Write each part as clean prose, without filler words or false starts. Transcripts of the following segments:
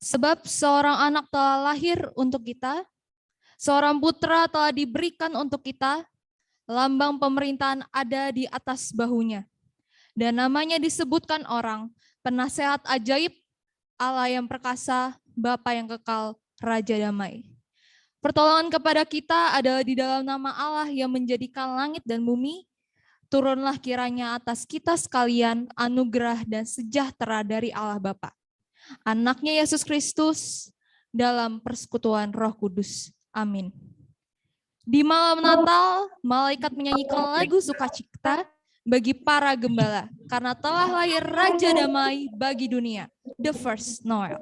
Sebab seorang anak telah lahir untuk kita, seorang putra telah diberikan untuk kita, lambang pemerintahan ada di atas bahunya. Dan namanya disebutkan orang, penasehat ajaib, Allah yang perkasa, Bapa yang kekal, Raja damai. Pertolongan kepada kita adalah di dalam nama Allah yang menjadikan langit dan bumi. Turunlah kiranya atas kita sekalian anugerah dan sejahtera dari Allah Bapa, Anaknya Yesus Kristus, dalam persekutuan Roh Kudus. Amin. Di malam Natal, malaikat menyanyikan lagu sukacita bagi para gembala, karena telah lahir Raja Damai bagi dunia, the first Noel.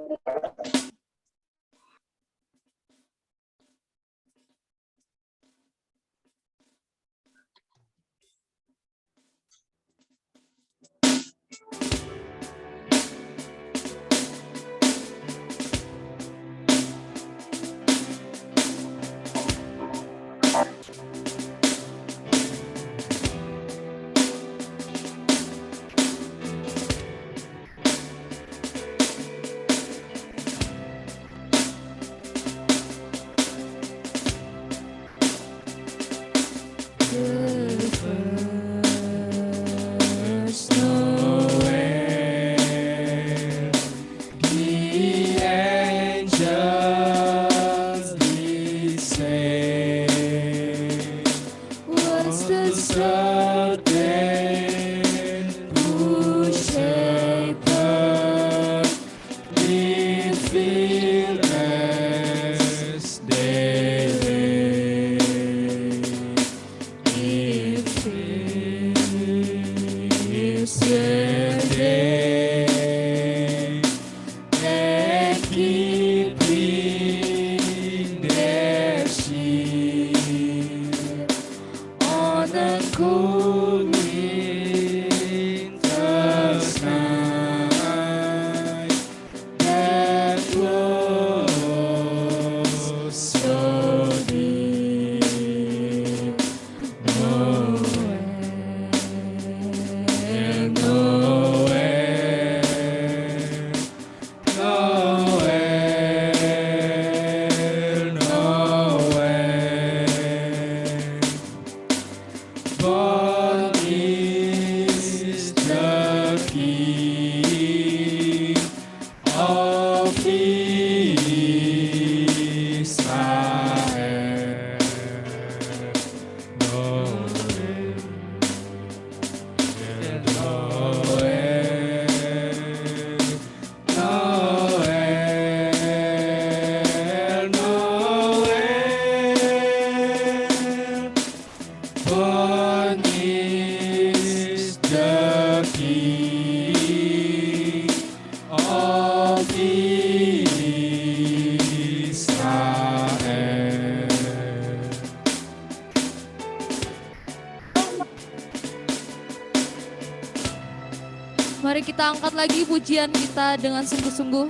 Mari kita angkat lagi pujian kita dengan sungguh-sungguh.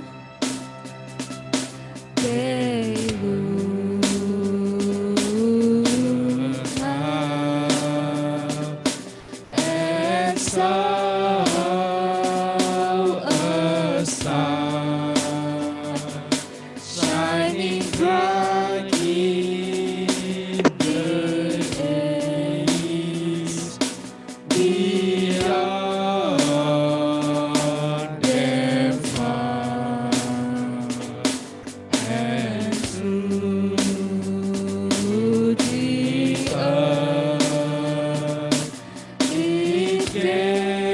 Yeah.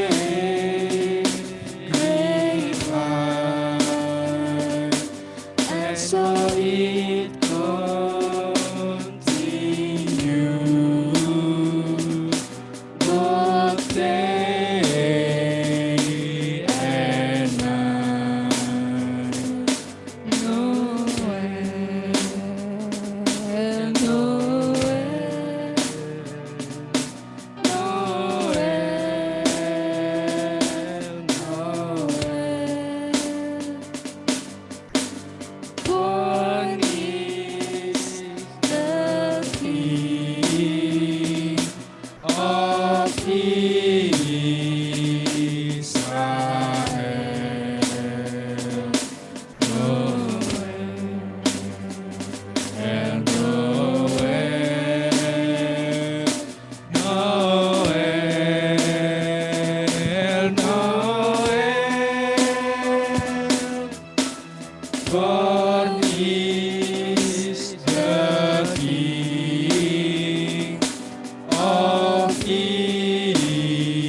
Israel.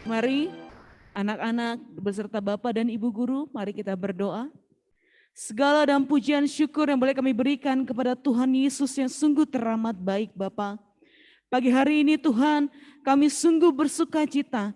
Mari anak-anak beserta Bapak dan Ibu Guru, mari kita berdoa. Segala dan pujian syukur yang boleh kami berikan kepada Tuhan Yesus yang sungguh teramat baik Bapa. Pagi hari ini Tuhan, kami sungguh bersuka cita,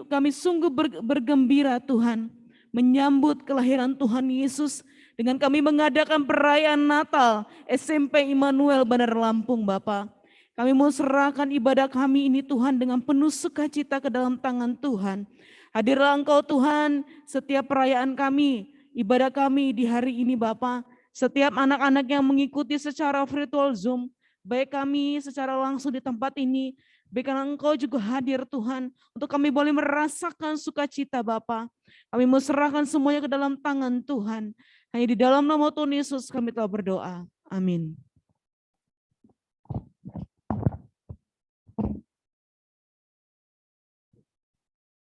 kami sungguh bergembira Tuhan, menyambut kelahiran Tuhan Yesus dengan kami mengadakan perayaan Natal SMP Immanuel Bandar Lampung Bapa. Kami mau serahkan ibadah kami ini Tuhan dengan penuh sukacita ke dalam tangan Tuhan. Hadirlah Engkau Tuhan setiap perayaan kami, ibadah kami di hari ini Bapa. Setiap anak-anak yang mengikuti secara virtual Zoom, baik kami secara langsung di tempat ini, baik karena Engkau juga hadir Tuhan, untuk kami boleh merasakan sukacita Bapa. Kami mau serahkan semuanya ke dalam tangan Tuhan. Hanya di dalam nama Tuhan Yesus kami telah berdoa. Amin.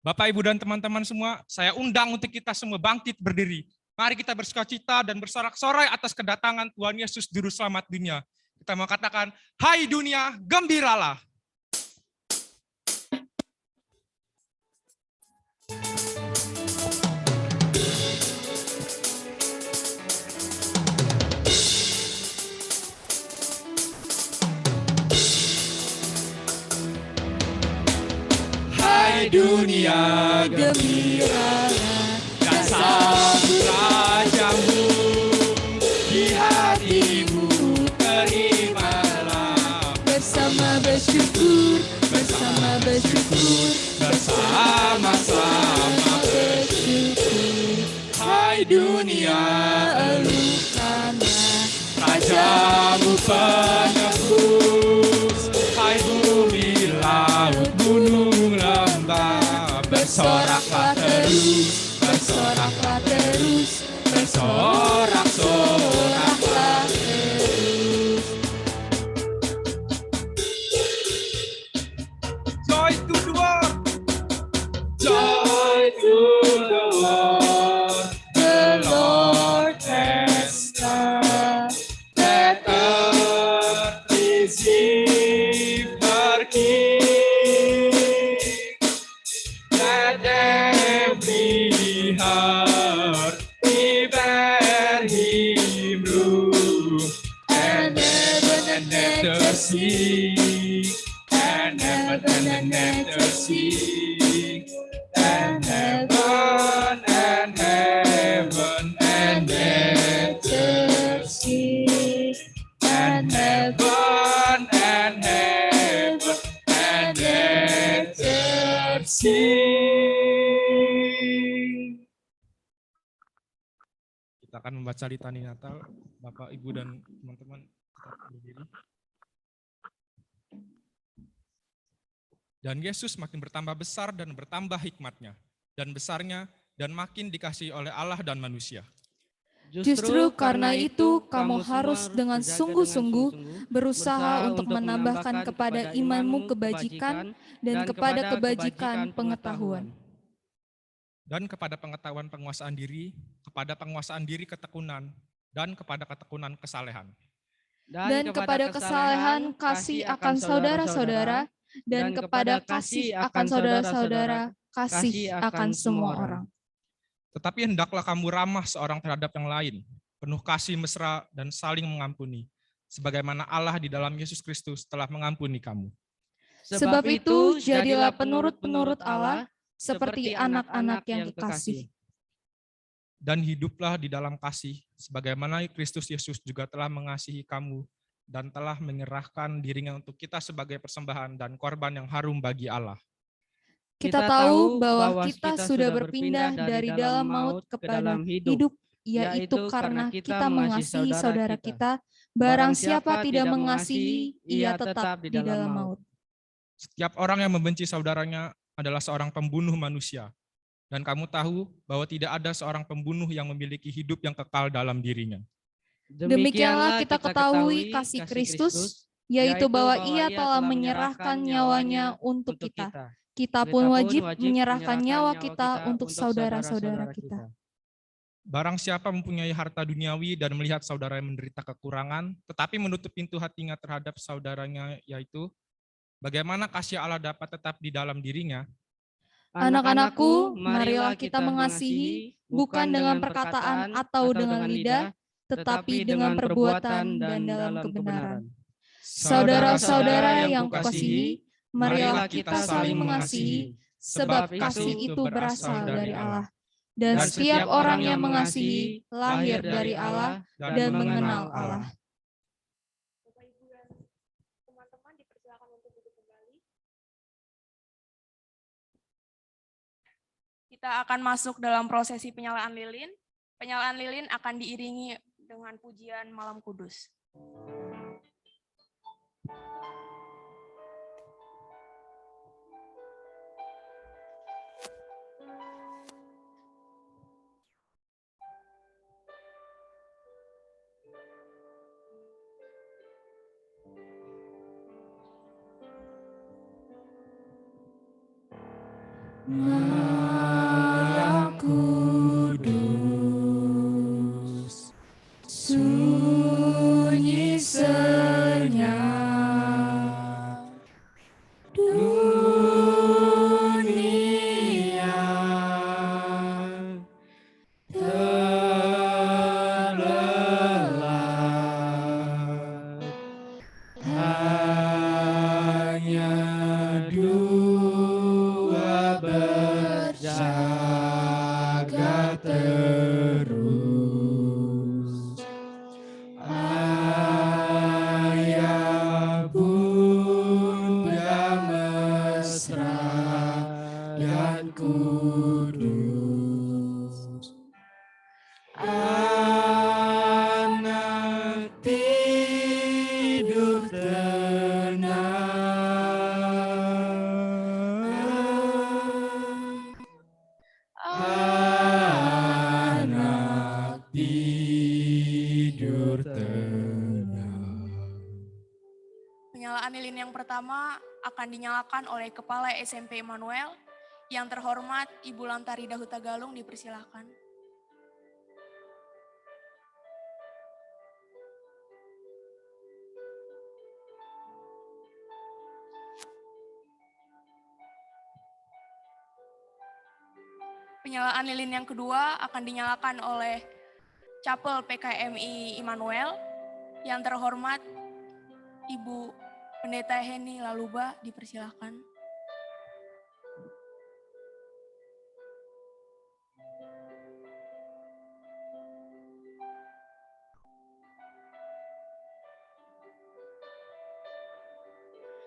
Bapak, Ibu, dan teman-teman semua, saya undang untuk kita semua bangkit berdiri. Mari kita bersukacita dan bersorak-sorai atas kedatangan Tuhan Yesus Juru Selamat dunia. Kita mau katakan, hai dunia, gembiralah. Hai dunia, gembiralah, dan sambut Rajamu, di hatimu terimalah. Bersama bersyukur, bersama-sama bersyukur. Hai dunia, elukanlah Rajamu penebus. Hai bumi, laut, gunung, lembah, bersoraklah terus, bersoraklah terus, bersorak-soraklah terus. Joy to the world, joy to the world, the Lord has come. Let earth receive her King. Let every heart prepare Him room, and heaven and earth sing, and heaven and earth sing, and heaven and heaven and earth sing, and heaven and heaven and earth sing. Kita akan membaca litani Natal. Bapak, Ibu, dan teman-teman tetap berdiri. Dan Yesus makin bertambah besar dan bertambah hikmatnya, dan besarnya, dan makin dikasihi oleh Allah dan manusia. Justru karena itu kamu harus dengan sungguh-sungguh berusaha untuk menambahkan kepada imanmu kebajikan dan kepada kebajikan pengetahuan. Dan kepada pengetahuan penguasaan diri, kepada penguasaan diri ketekunan, dan kepada ketekunan kesalehan. Dan kepada kesalehan kasih akan saudara-saudara, dan kepada kasih akan saudara-saudara, kasih akan semua orang. Tetapi hendaklah kamu ramah seorang terhadap yang lain, penuh kasih mesra dan saling mengampuni, sebagaimana Allah di dalam Yesus Kristus telah mengampuni kamu. Sebab itu jadilah penurut-penurut Allah, seperti anak-anak yang kekasih. Dan hiduplah di dalam kasih, sebagaimana Kristus Yesus juga telah mengasihi kamu, dan telah menyerahkan dirinya untuk kita sebagai persembahan dan korban yang harum bagi Allah. Kita tahu bahwa kita sudah berpindah dari dalam maut kepada hidup, yaitu karena kita mengasihi saudara kita. Barang siapa tidak mengasihi, ia tetap di dalam maut. Setiap orang yang membenci saudaranya adalah seorang pembunuh manusia. Dan kamu tahu bahwa tidak ada seorang pembunuh yang memiliki hidup yang kekal dalam dirinya. Demikianlah kita ketahui kasih Kristus, yaitu bahwa Ia telah menyerahkan nyawanya untuk kita. Kita pun wajib menyerahkan nyawa kita untuk saudara-saudara kita. Barang siapa mempunyai harta duniawi dan melihat saudara yang menderita kekurangan, tetapi menutup pintu hatinya terhadap saudaranya, yaitu bagaimana kasih Allah dapat tetap di dalam dirinya? Anak-anakku, marilah kita mengasihi, bukan dengan perkataan atau dengan lidah, tetapi dengan perbuatan dan dalam kebenaran. Saudara-saudara yang kukasihi, marilah kita saling mengasihi, sebab kasih itu berasal dari Allah. Dan setiap orang yang mengasihi lahir dari Allah dan mengenal Allah. Bapak, Ibu, dan teman-teman dipersilakan untuk duduk kembali. Kita akan masuk dalam prosesi penyalaan lilin. Penyalaan lilin akan diiringi dengan pujian Malam Kudus. Malam kudus, sunyi senyap, dunia terlelap, hanya dua berjaga terus. Ayah bunda mesra dan kudus. Anak tidur tenang. Anak tidur tenang. Penyalaan lilin yang pertama akan dinyalakan oleh Kepala SMP Immanuel. Yang terhormat Ibu Lantari Dahuta Galung dipersilakan. Penyalaan lilin yang kedua akan dinyalakan oleh Capel PKMI Immanuel. Yang terhormat Ibu Pendeta Heni Laluba dipersilakan.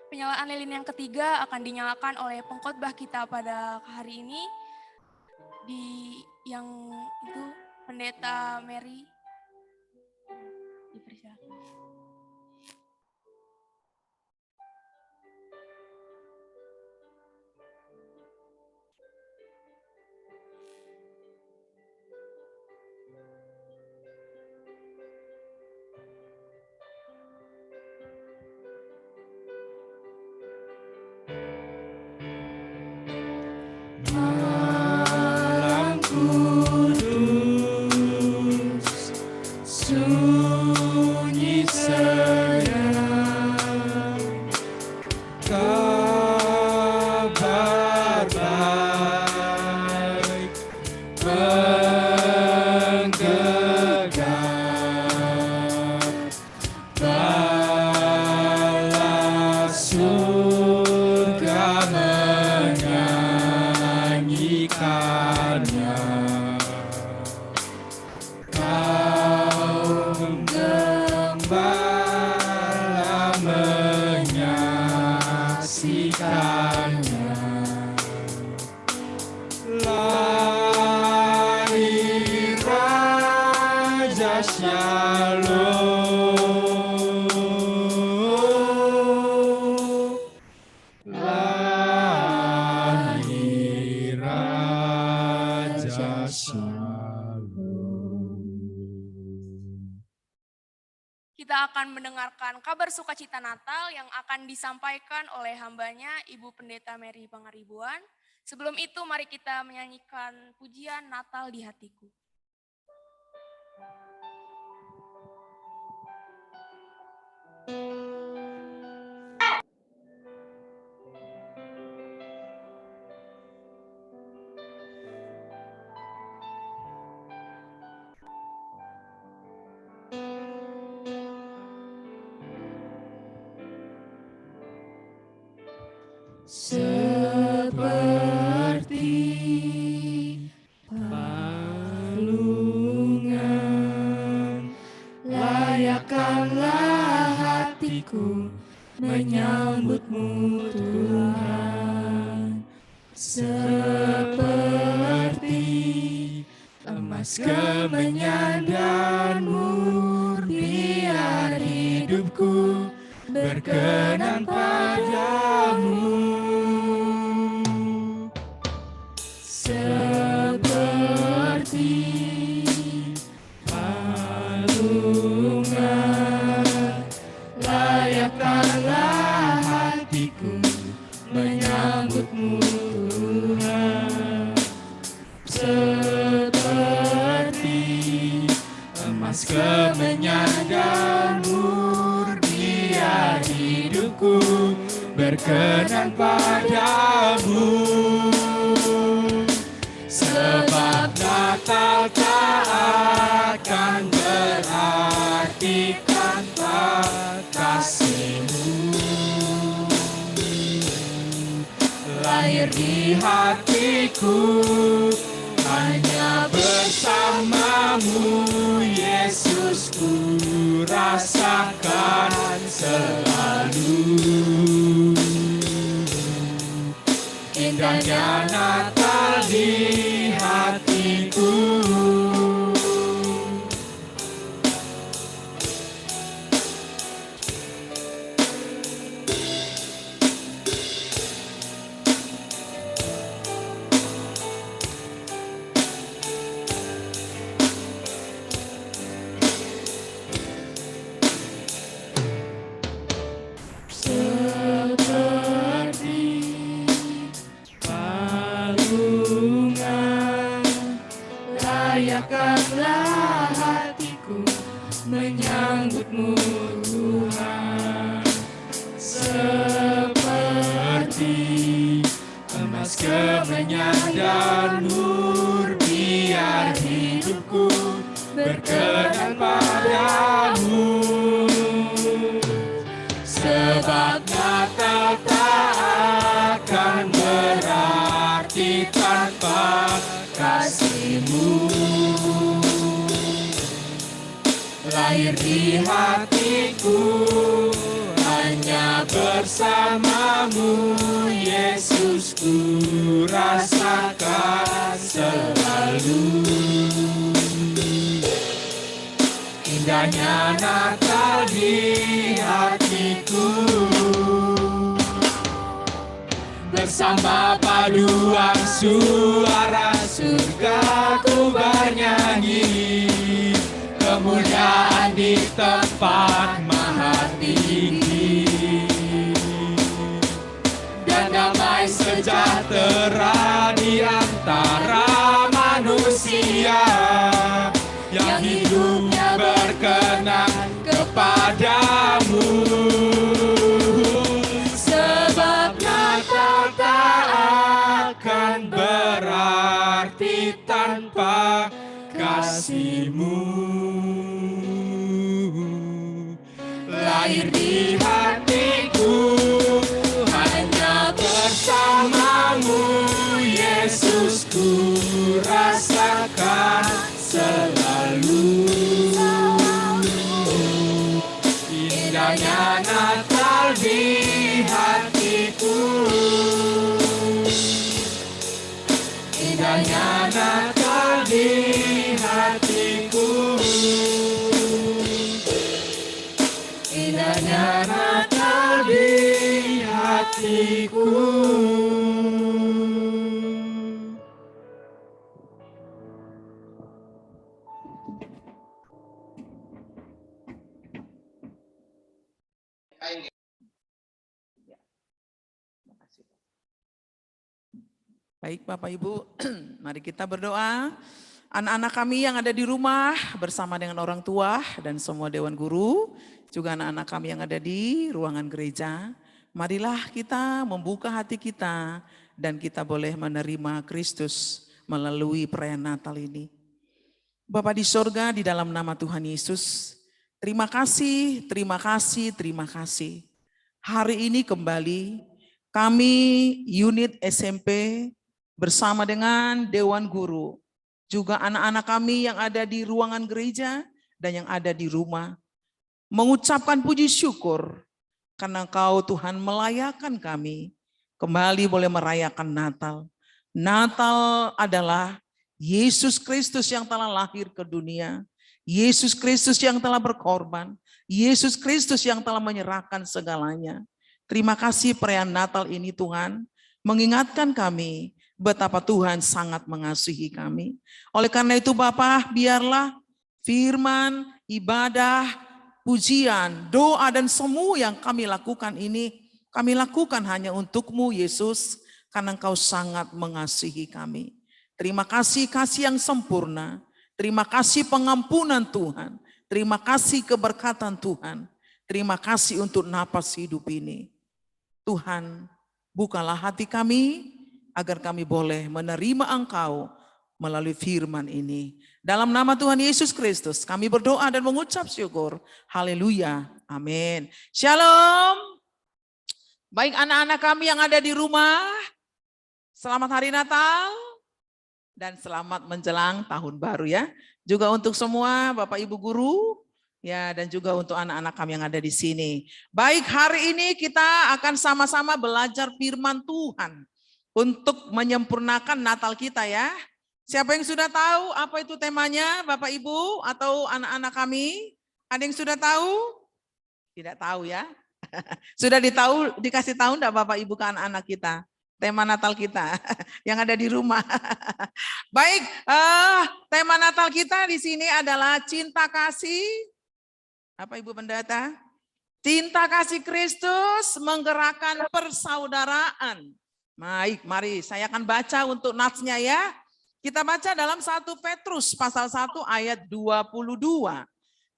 Penyalaan lilin yang ketiga akan dinyalakan oleh pengkhotbah kita pada hari ini, yang itu Pendeta Mary dipersilakan. Malam kudus, sunyi senyap, kabar baik menggegap, bala surga menyanyikannya. Kaum gembala menyaksikannya. Lahir Raja Shalom. Lahir Raja Shalom. Kita kita akan mendengarkan kabar sukacita Natal yang akan disampaikan oleh hambanya Ibu Pendeta Mary Pangaribuan. Sebelum itu mari kita menyanyikan pujian Natal di Hatiku. Seperti palungan, layakkanlah hatiku menyambutmu Tuhan. Seperti emas kemenyan dan murni, biar hidupku berkenan padamu. Seperti palungan, layakkanlah hatiku menyambutmu Tuhan. Seperti emas kemenyan dan murni, biar hidupku berkenan padamu. Sebab Natal tak akan berarti tanpa kasih-Mu. Lahir di hatiku hanya bersama-Mu, Yesus, ku rasakan selalu. Indahnya Natal di hatiku. Layakkanlah hatiku menyambutmu Tuhan. Seperti emas kemenyan dan mur, biar hidupku berkenan padamu. Sebab Natal tak akan berarti tanpa kasih-Mu. Lahir di hatiku hanya bersama-Mu, Yesus, ku rasakan selalu. Indahnya Natal di hatiku. Bersama paduan suara surga ku bernyanyi, kemuliaan di tempat maha tinggi, dan damai sejahtera di antara manusia yang hidupnya berkenan kepadamu. Sebab Natal tak akan berarti tanpa kasih-Mu. Lahir di hatiku hanya bersama-Mu, Yesus, ku rasakan selalu. Indahnya Natal di hatiku. Indahnya Natal di hatiku. Indahnya Natal di hatiku. Baik Bapak Ibu, mari kita berdoa. Anak-anak kami yang ada di rumah bersama dengan orang tua dan semua Dewan Guru, juga anak-anak kami yang ada di ruangan gereja, marilah kita membuka hati kita dan kita boleh menerima Kristus melalui perayaan Natal ini. Bapa di sorga, di dalam nama Tuhan Yesus, terima kasih, terima kasih, terima kasih. Hari ini kembali kami unit SMP bersama dengan Dewan Guru, juga anak-anak kami yang ada di ruangan gereja dan yang ada di rumah, mengucapkan puji syukur karena Engkau Tuhan melayakan kami kembali boleh merayakan Natal. Natal adalah Yesus Kristus yang telah lahir ke dunia, Yesus Kristus yang telah berkorban, Yesus Kristus yang telah menyerahkan segalanya. Terima kasih perayaan Natal ini Tuhan, mengingatkan kami betapa Tuhan sangat mengasihi kami. Oleh karena itu Bapa, biarlah firman, ibadah, pujian, doa dan semua yang kami lakukan ini, kami lakukan hanya untuk-Mu Yesus, karena Engkau sangat mengasihi kami. Terima kasih kasih yang sempurna, terima kasih pengampunan Tuhan, terima kasih keberkatan Tuhan, terima kasih untuk napas hidup ini. Tuhan, bukalah hati kami, agar kami boleh menerima Engkau melalui firman ini. Dalam nama Tuhan Yesus Kristus kami berdoa dan mengucap syukur. Haleluya. Amin. Shalom. Baik anak-anak kami yang ada di rumah, selamat hari Natal dan selamat menjelang tahun baru ya. Juga untuk semua Bapak Ibu Guru ya, dan juga untuk anak-anak kami yang ada di sini. Baik, hari ini kita akan sama-sama belajar firman Tuhan untuk menyempurnakan Natal kita ya. Siapa yang sudah tahu apa itu temanya Bapak Ibu atau anak-anak kami? Ada yang sudah tahu? Tidak tahu ya. Sudah dikasih tahu enggak Bapak Ibu ke anak-anak kita? Tema Natal kita yang ada di rumah. Baik, tema Natal kita di sini adalah cinta kasih. Apa Ibu Pendeta? Cinta kasih Kristus menggerakkan persaudaraan. Baik, mari saya akan baca untuk natsnya ya. Kita baca dalam 1 Petrus pasal 1 ayat 22.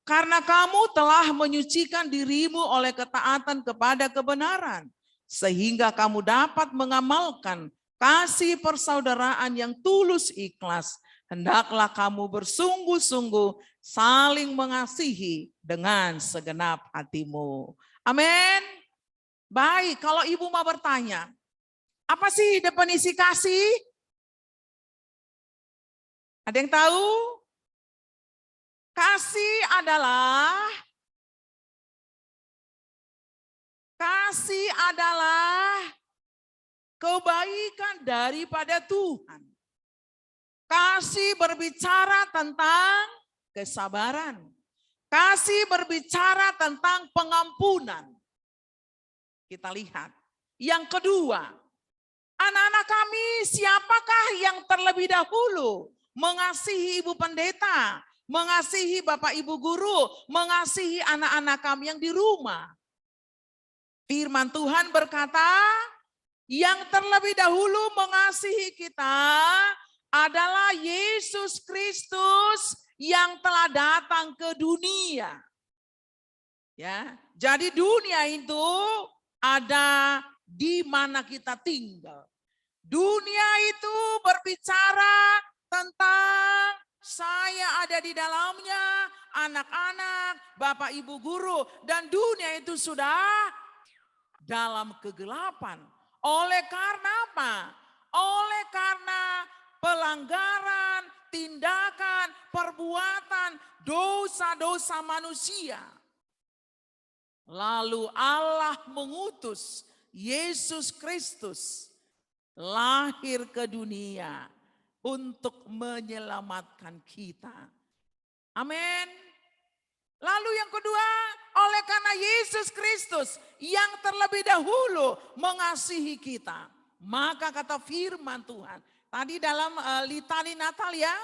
Karena kamu telah menyucikan dirimu oleh ketaatan kepada kebenaran, sehingga kamu dapat mengamalkan kasih persaudaraan yang tulus ikhlas. Hendaklah kamu bersungguh-sungguh saling mengasihi dengan segenap hatimu. Amin. Baik, kalau Ibu mau bertanya, apa sih definisi kasih? Ada yang tahu? Kasih adalah kebaikan daripada Tuhan. Kasih berbicara tentang kesabaran. Kasih berbicara tentang pengampunan. Kita lihat. Yang kedua, anak-anak kami, siapakah yang terlebih dahulu mengasihi Ibu Pendeta, mengasihi Bapak Ibu Guru, mengasihi anak-anak kami yang di rumah? Firman Tuhan berkata, yang terlebih dahulu mengasihi kita adalah Yesus Kristus yang telah datang ke dunia. Ya, jadi dunia itu ada di mana kita tinggal. Dunia itu berbicara tentang saya ada di dalamnya, anak-anak, Bapak Ibu Guru, dan dunia itu sudah dalam kegelapan. Oleh karena apa? Oleh karena pelanggaran, tindakan, perbuatan, dosa-dosa manusia. Lalu Allah mengutus Yesus Kristus lahir ke dunia untuk menyelamatkan kita. Amin. Lalu yang kedua, oleh karena Yesus Kristus yang terlebih dahulu mengasihi kita, maka kata firman Tuhan tadi dalam litani Natal ya,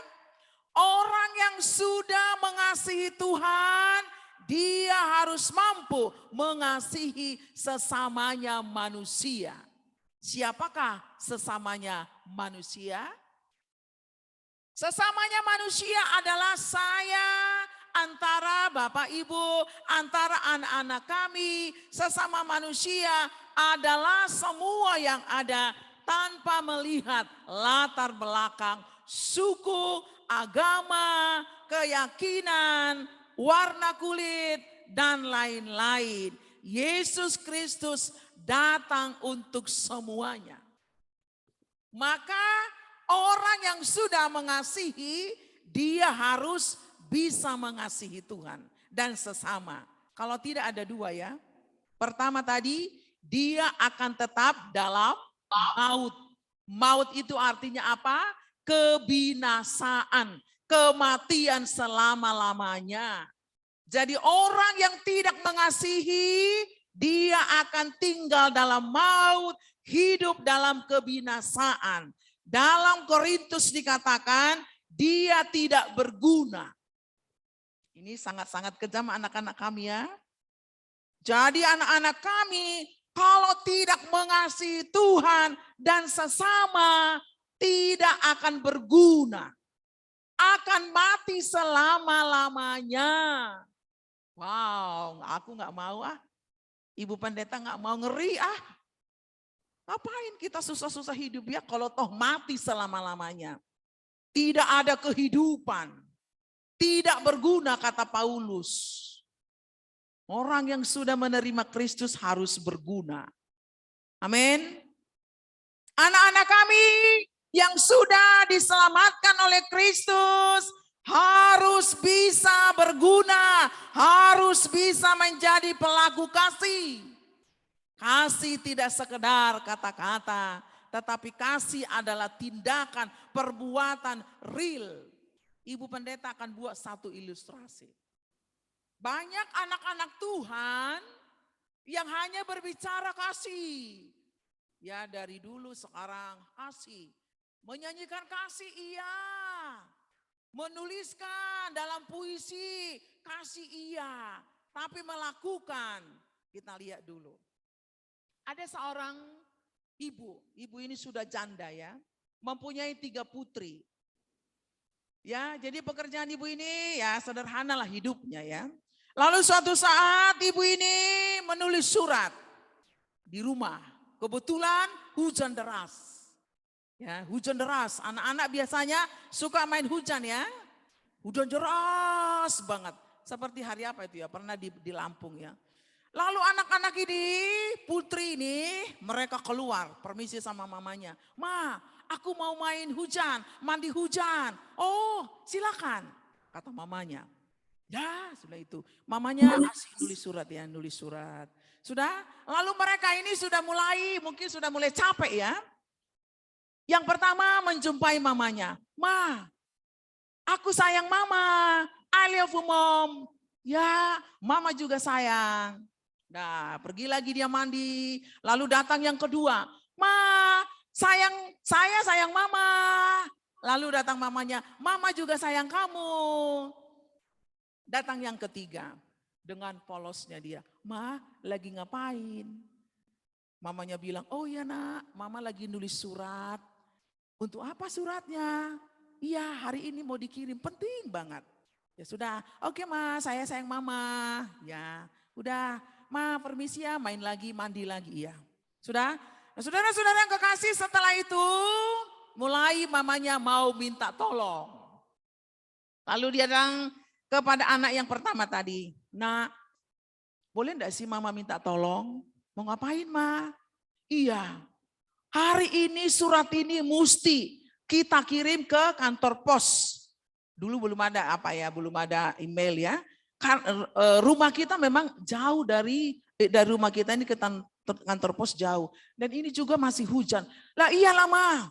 orang yang sudah mengasihi Tuhan, dia harus mampu mengasihi sesamanya manusia. Siapakah sesamanya manusia. Sesamanya manusia adalah saya, antara Bapak Ibu, antara anak-anak kami, sesama manusia adalah semua yang ada tanpa melihat latar belakang, suku, agama, keyakinan, warna kulit, dan lain-lain. Yesus Kristus datang untuk semuanya. Maka orang yang sudah mengasihi, dia harus bisa mengasihi Tuhan dan sesama. Kalau tidak ada dua ya. Pertama tadi, dia akan tetap dalam maut. Maut itu artinya apa? Kebinasaan, kematian selama-lamanya. Jadi orang yang tidak mengasihi, dia akan tinggal dalam maut, hidup dalam kebinasaan. Dalam Korintus dikatakan, dia tidak berguna. Ini sangat-sangat kejam anak-anak kami ya. Jadi anak-anak kami kalau tidak mengasihi Tuhan dan sesama tidak akan berguna. Akan mati selama-lamanya. Wow, aku nggak mau ah. Ibu pendeta nggak mau, ngeri ah. Ngapain kita susah-susah hidup ya kalau toh mati selama-lamanya. Tidak ada kehidupan. Tidak berguna kata Paulus. Orang yang sudah menerima Kristus harus berguna. Amin. Anak-anak kami yang sudah diselamatkan oleh Kristus harus bisa berguna, harus bisa menjadi pelaku kasih. Kasih tidak sekedar kata-kata, tetapi kasih adalah tindakan, perbuatan real. Ibu pendeta akan buat satu ilustrasi. Banyak anak-anak Tuhan yang hanya berbicara kasih. Ya dari dulu sekarang kasih. Menyanyikan kasih iya. Menuliskan dalam puisi kasih iya. Tapi melakukan, kita lihat dulu. Ada seorang ibu ini sudah janda ya. Mempunyai 3 putri. Ya, jadi pekerjaan ibu ini ya sederhana lah hidupnya ya. Lalu suatu saat ibu ini menulis surat di rumah. Kebetulan hujan deras. Ya, hujan deras. Anak-anak biasanya suka main hujan ya. Hujan deras banget. Seperti hari apa itu ya? Pernah di Lampung ya. Lalu anak-anak ini, putri ini, mereka keluar, permisi sama mamanya. Ma, aku mau main hujan, mandi hujan. Oh, silakan, kata mamanya. Ya, sudah itu. Mamanya asik nulis surat ya, nulis surat. Sudah, lalu mereka ini sudah mulai capek ya. Yang pertama menjumpai mamanya. Ma, aku sayang mama, I love you mom. Ya, mama juga sayang. Nah, pergi lagi dia mandi. Lalu datang yang kedua. Ma, saya sayang mama. Lalu datang mamanya. Mama juga sayang kamu. Datang yang ketiga. Dengan polosnya dia. Ma, lagi ngapain? Mamanya bilang, oh iya nak, mama lagi nulis surat. Untuk apa suratnya? Iya, hari ini mau dikirim, penting banget. Ya sudah, oke ma, saya sayang mama. Ya, udah. Ma, permisi ya, main lagi, mandi lagi ya. Sudah? Nah, saudara-saudara yang kekasih, setelah itu mulai mamanya mau minta tolong. Lalu dia datang kepada anak yang pertama tadi. Nak, boleh enggak sih mama minta tolong? Mau ngapain ma? Iya, hari ini surat ini mesti kita kirim ke kantor pos. Dulu belum ada belum ada email ya. Rumah kita memang jauh dari rumah kita ini ke kantor pos jauh. Dan ini juga masih hujan. Lah iyalah ma,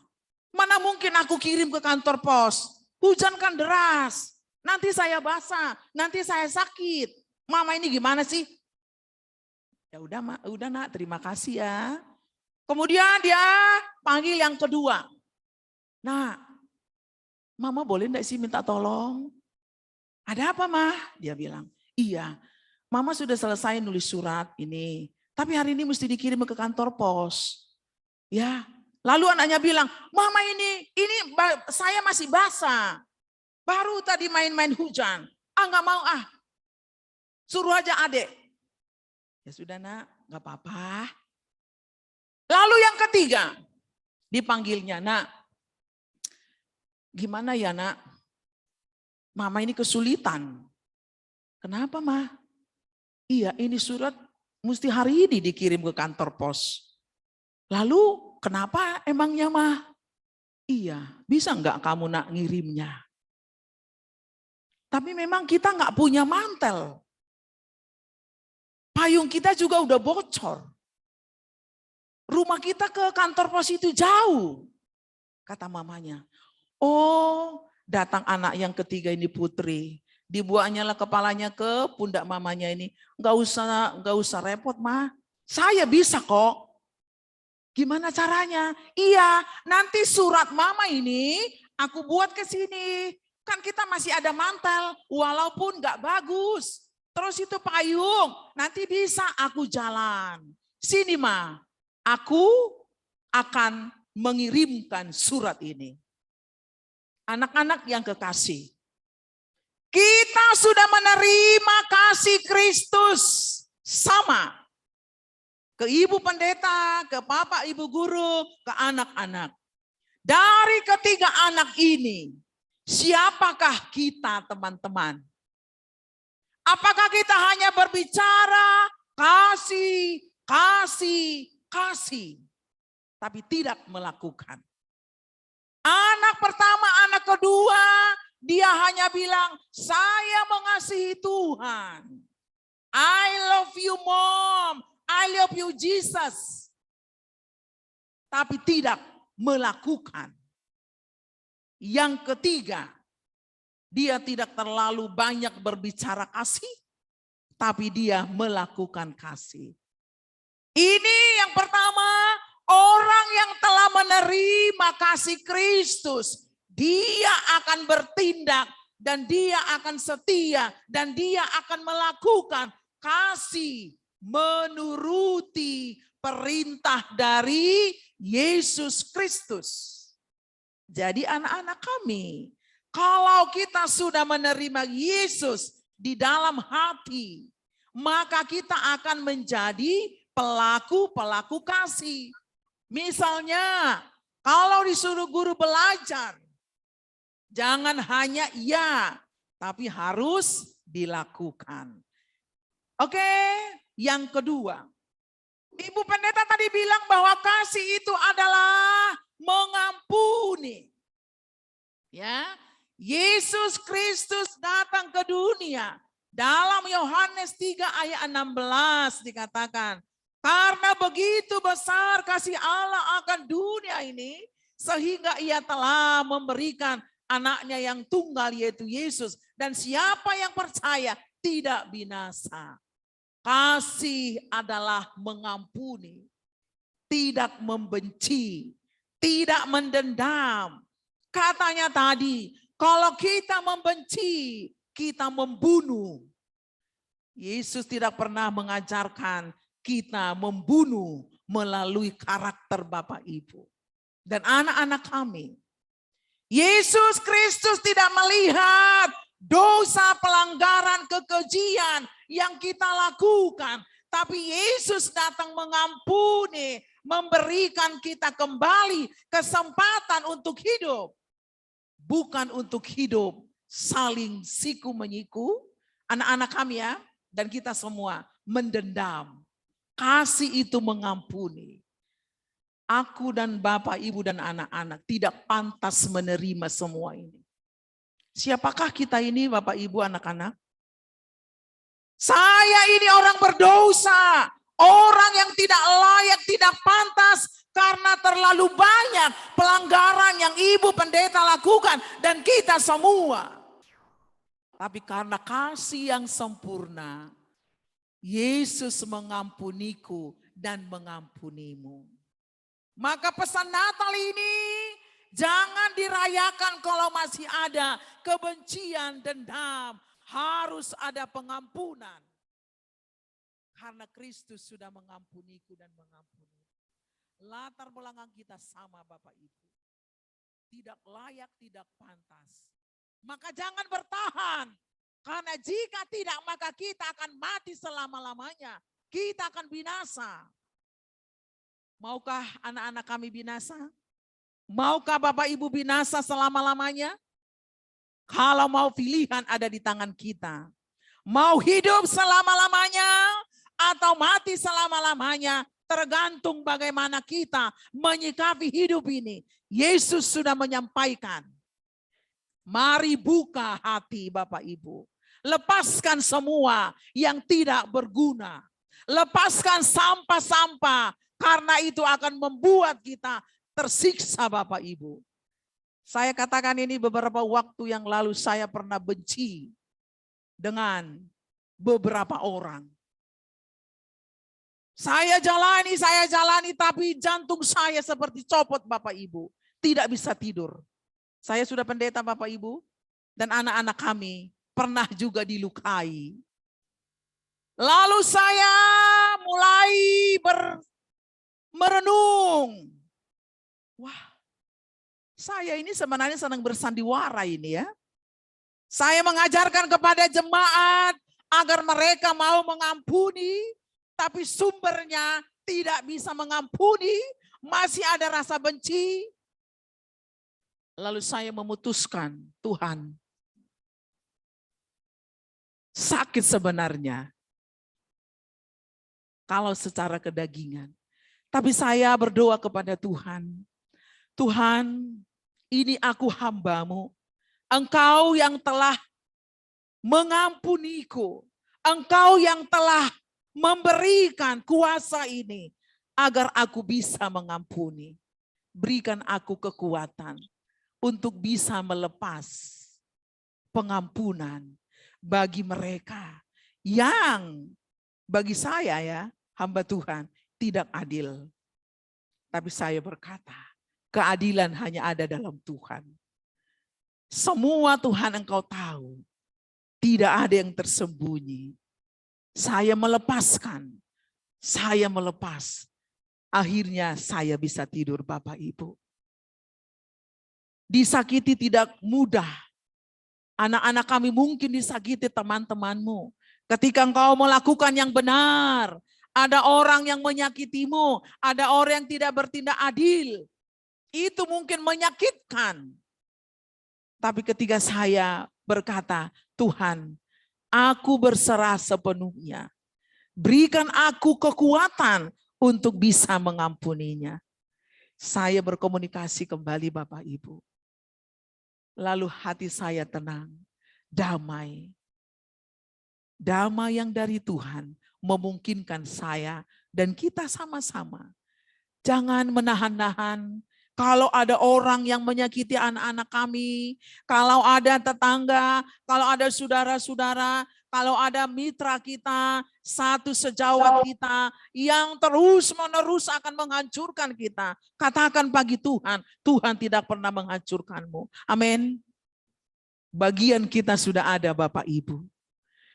mana mungkin aku kirim ke kantor pos. Hujan kan deras, nanti saya basah, nanti saya sakit. Mama ini gimana sih? Ya udah ma, udah nak, terima kasih ya. Kemudian dia panggil yang kedua. Nah, mama boleh enggak sih minta tolong? Ada apa mah? Dia bilang, iya, mama sudah selesai nulis surat ini. Tapi hari ini mesti dikirim ke kantor pos. Ya, Lalu anaknya bilang, mama ini saya masih basah. Baru tadi main-main hujan. Nggak mau Suruh aja adik. Ya sudah nak, nggak apa-apa. Lalu yang ketiga, dipanggilnya, nak. Gimana ya nak? Mama ini kesulitan. Kenapa mah? Iya ini surat mesti hari ini dikirim ke kantor pos. Lalu kenapa emangnya mah? Iya, bisa nggak kamu nak ngirimnya? Tapi memang kita nggak punya mantel. Payung kita juga udah bocor. Rumah kita ke kantor pos itu jauh. Kata mamanya. Oh, datang anak yang ketiga ini Putri. Dibuatnya lah kepalanya ke pundak mamanya ini. Nggak usah repot mah. Saya bisa kok. Gimana caranya? Iya, nanti surat mama ini aku buat ke sini. Kan kita masih ada mantel, walaupun nggak bagus. Terus itu payung, nanti bisa aku jalan. Sini Ma, aku akan mengirimkan surat ini. Anak-anak yang kekasih, kita sudah menerima kasih Kristus sama. Ke ibu pendeta, ke bapak ibu guru, ke anak-anak. Dari ketiga anak ini, siapakah kita teman-teman? Apakah kita hanya berbicara kasih, kasih, kasih, tapi tidak melakukan? Anak pertama, anak kedua, dia hanya bilang, saya mengasihi Tuhan. I love you mom, I love you Jesus. Tapi tidak melakukan. Yang ketiga, dia tidak terlalu banyak berbicara kasih, tapi dia melakukan kasih. Ini yang pertama, orang yang telah menerima kasih Kristus, dia akan bertindak dan dia akan setia dan dia akan melakukan kasih menuruti perintah dari Yesus Kristus. Jadi anak-anak kami, kalau kita sudah menerima Yesus di dalam hati, maka kita akan menjadi pelaku-pelaku kasih. Misalnya, kalau disuruh guru belajar, jangan hanya iya, tapi harus dilakukan. Oke, yang kedua. Ibu pendeta tadi bilang bahwa kasih itu adalah mengampuni. Ya, Yesus Kristus datang ke dunia. Dalam Yohanes 3 ayat 16 dikatakan, karena begitu besar kasih Allah akan dunia ini, sehingga ia telah memberikan anaknya yang tunggal yaitu Yesus. Dan siapa yang percaya tidak binasa. Kasih adalah mengampuni, tidak membenci, tidak mendendam. Katanya tadi, kalau kita membenci, kita membunuh. Yesus tidak pernah mengajarkan kita membunuh melalui karakter Bapak Ibu dan anak-anak kami. Yesus Kristus tidak melihat dosa, pelanggaran, kekejian yang kita lakukan. Tapi Yesus datang mengampuni, memberikan kita kembali kesempatan untuk hidup. Bukan untuk hidup saling siku menyiku, anak-anak kami ya, dan kita semua mendendam. Kasih itu mengampuni. Aku dan Bapak, Ibu dan anak-anak tidak pantas menerima semua ini. Siapakah kita ini Bapak, Ibu, anak-anak? Saya ini orang berdosa. Orang yang tidak layak, tidak pantas. Karena terlalu banyak pelanggaran yang Ibu pendeta lakukan. Dan kita semua. Tapi karena kasih yang sempurna. Yesus mengampuniku dan mengampunimu. Maka pesan Natal ini jangan dirayakan kalau masih ada kebencian, dendam. Harus ada pengampunan. Karena Kristus sudah mengampuniku dan mengampuni. latar belakang kita sama Bapak Ibu. Tidak layak, tidak pantas. Maka jangan bertahan. Karena jika tidak, maka kita akan mati selama-lamanya. Kita akan binasa. Maukah anak-anak kami binasa? Maukah Bapak Ibu binasa selama-lamanya? Kalau mau, pilihan ada di tangan kita. Mau hidup selama-lamanya atau mati selama-lamanya, tergantung bagaimana kita menyikapi hidup ini. Yesus sudah menyampaikan, mari buka hati Bapak Ibu. Lepaskan semua yang tidak berguna. Lepaskan sampah-sampah, karena itu akan membuat kita tersiksa Bapak Ibu. Saya katakan ini beberapa waktu yang lalu, saya pernah benci dengan beberapa orang. Saya jalani, tapi jantung saya seperti copot Bapak Ibu. Tidak bisa tidur. Saya sudah pendeta Bapak Ibu, dan anak-anak kami pernah juga dilukai. Lalu saya mulai merenung. Wah, saya ini sebenarnya senang bersandiwara ini ya. Saya mengajarkan kepada jemaat agar mereka mau mengampuni, tapi sumbernya tidak bisa mengampuni, masih ada rasa benci. Lalu saya memutuskan, Tuhan, sakit sebenarnya kalau secara kedagingan. Tapi saya berdoa kepada Tuhan, Tuhan, ini aku hamba-Mu. Engkau yang telah mengampuniku. Engkau yang telah memberikan kuasa ini agar aku bisa mengampuni. Berikan aku kekuatan untuk bisa melepas pengampunan bagi mereka yang bagi saya ya, hamba Tuhan, tidak adil. Tapi saya berkata, keadilan hanya ada dalam Tuhan. Semua Tuhan Engkau tahu. Tidak ada yang tersembunyi. Saya melepaskan. Saya melepas. Akhirnya saya bisa tidur Bapak Ibu. Disakiti tidak mudah. Anak-anak kami mungkin disakiti teman-temanmu. Ketika engkau melakukan yang benar. Ada orang yang menyakitimu. Ada orang yang tidak bertindak adil. Itu mungkin menyakitkan. Tapi ketika saya berkata, Tuhan, aku berserah sepenuhnya. Berikan aku kekuatan untuk bisa mengampuninya. Saya berkomunikasi kembali Bapak Ibu. Lalu hati saya tenang, damai. Damai yang dari Tuhan memungkinkan saya dan kita sama-sama. Jangan menahan-nahan. Kalau ada orang yang menyakiti anak-anak kami, kalau ada tetangga, kalau ada saudara-saudara, kalau ada mitra kita, satu sejawat kita yang terus-menerus akan menghancurkan kita. Katakan bagi Tuhan, Tuhan tidak pernah menghancurkanmu. Amin. Bagian kita sudah ada Bapak Ibu.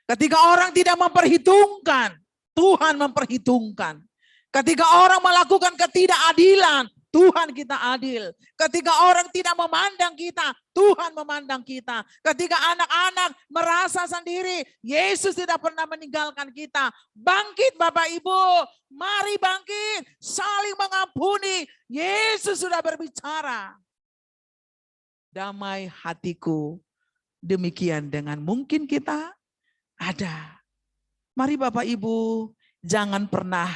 Ketika orang tidak memperhitungkan, Tuhan memperhitungkan. Ketika orang melakukan ketidakadilan, Tuhan kita adil. Ketika orang tidak memandang kita, Tuhan memandang kita. Ketika anak-anak merasa sendiri, Yesus tidak pernah meninggalkan kita. Bangkit Bapak Ibu, mari bangkit, saling mengampuni. Yesus sudah berbicara. Damai hatiku, demikian dengan mungkin kita ada. Mari Bapak Ibu, jangan pernah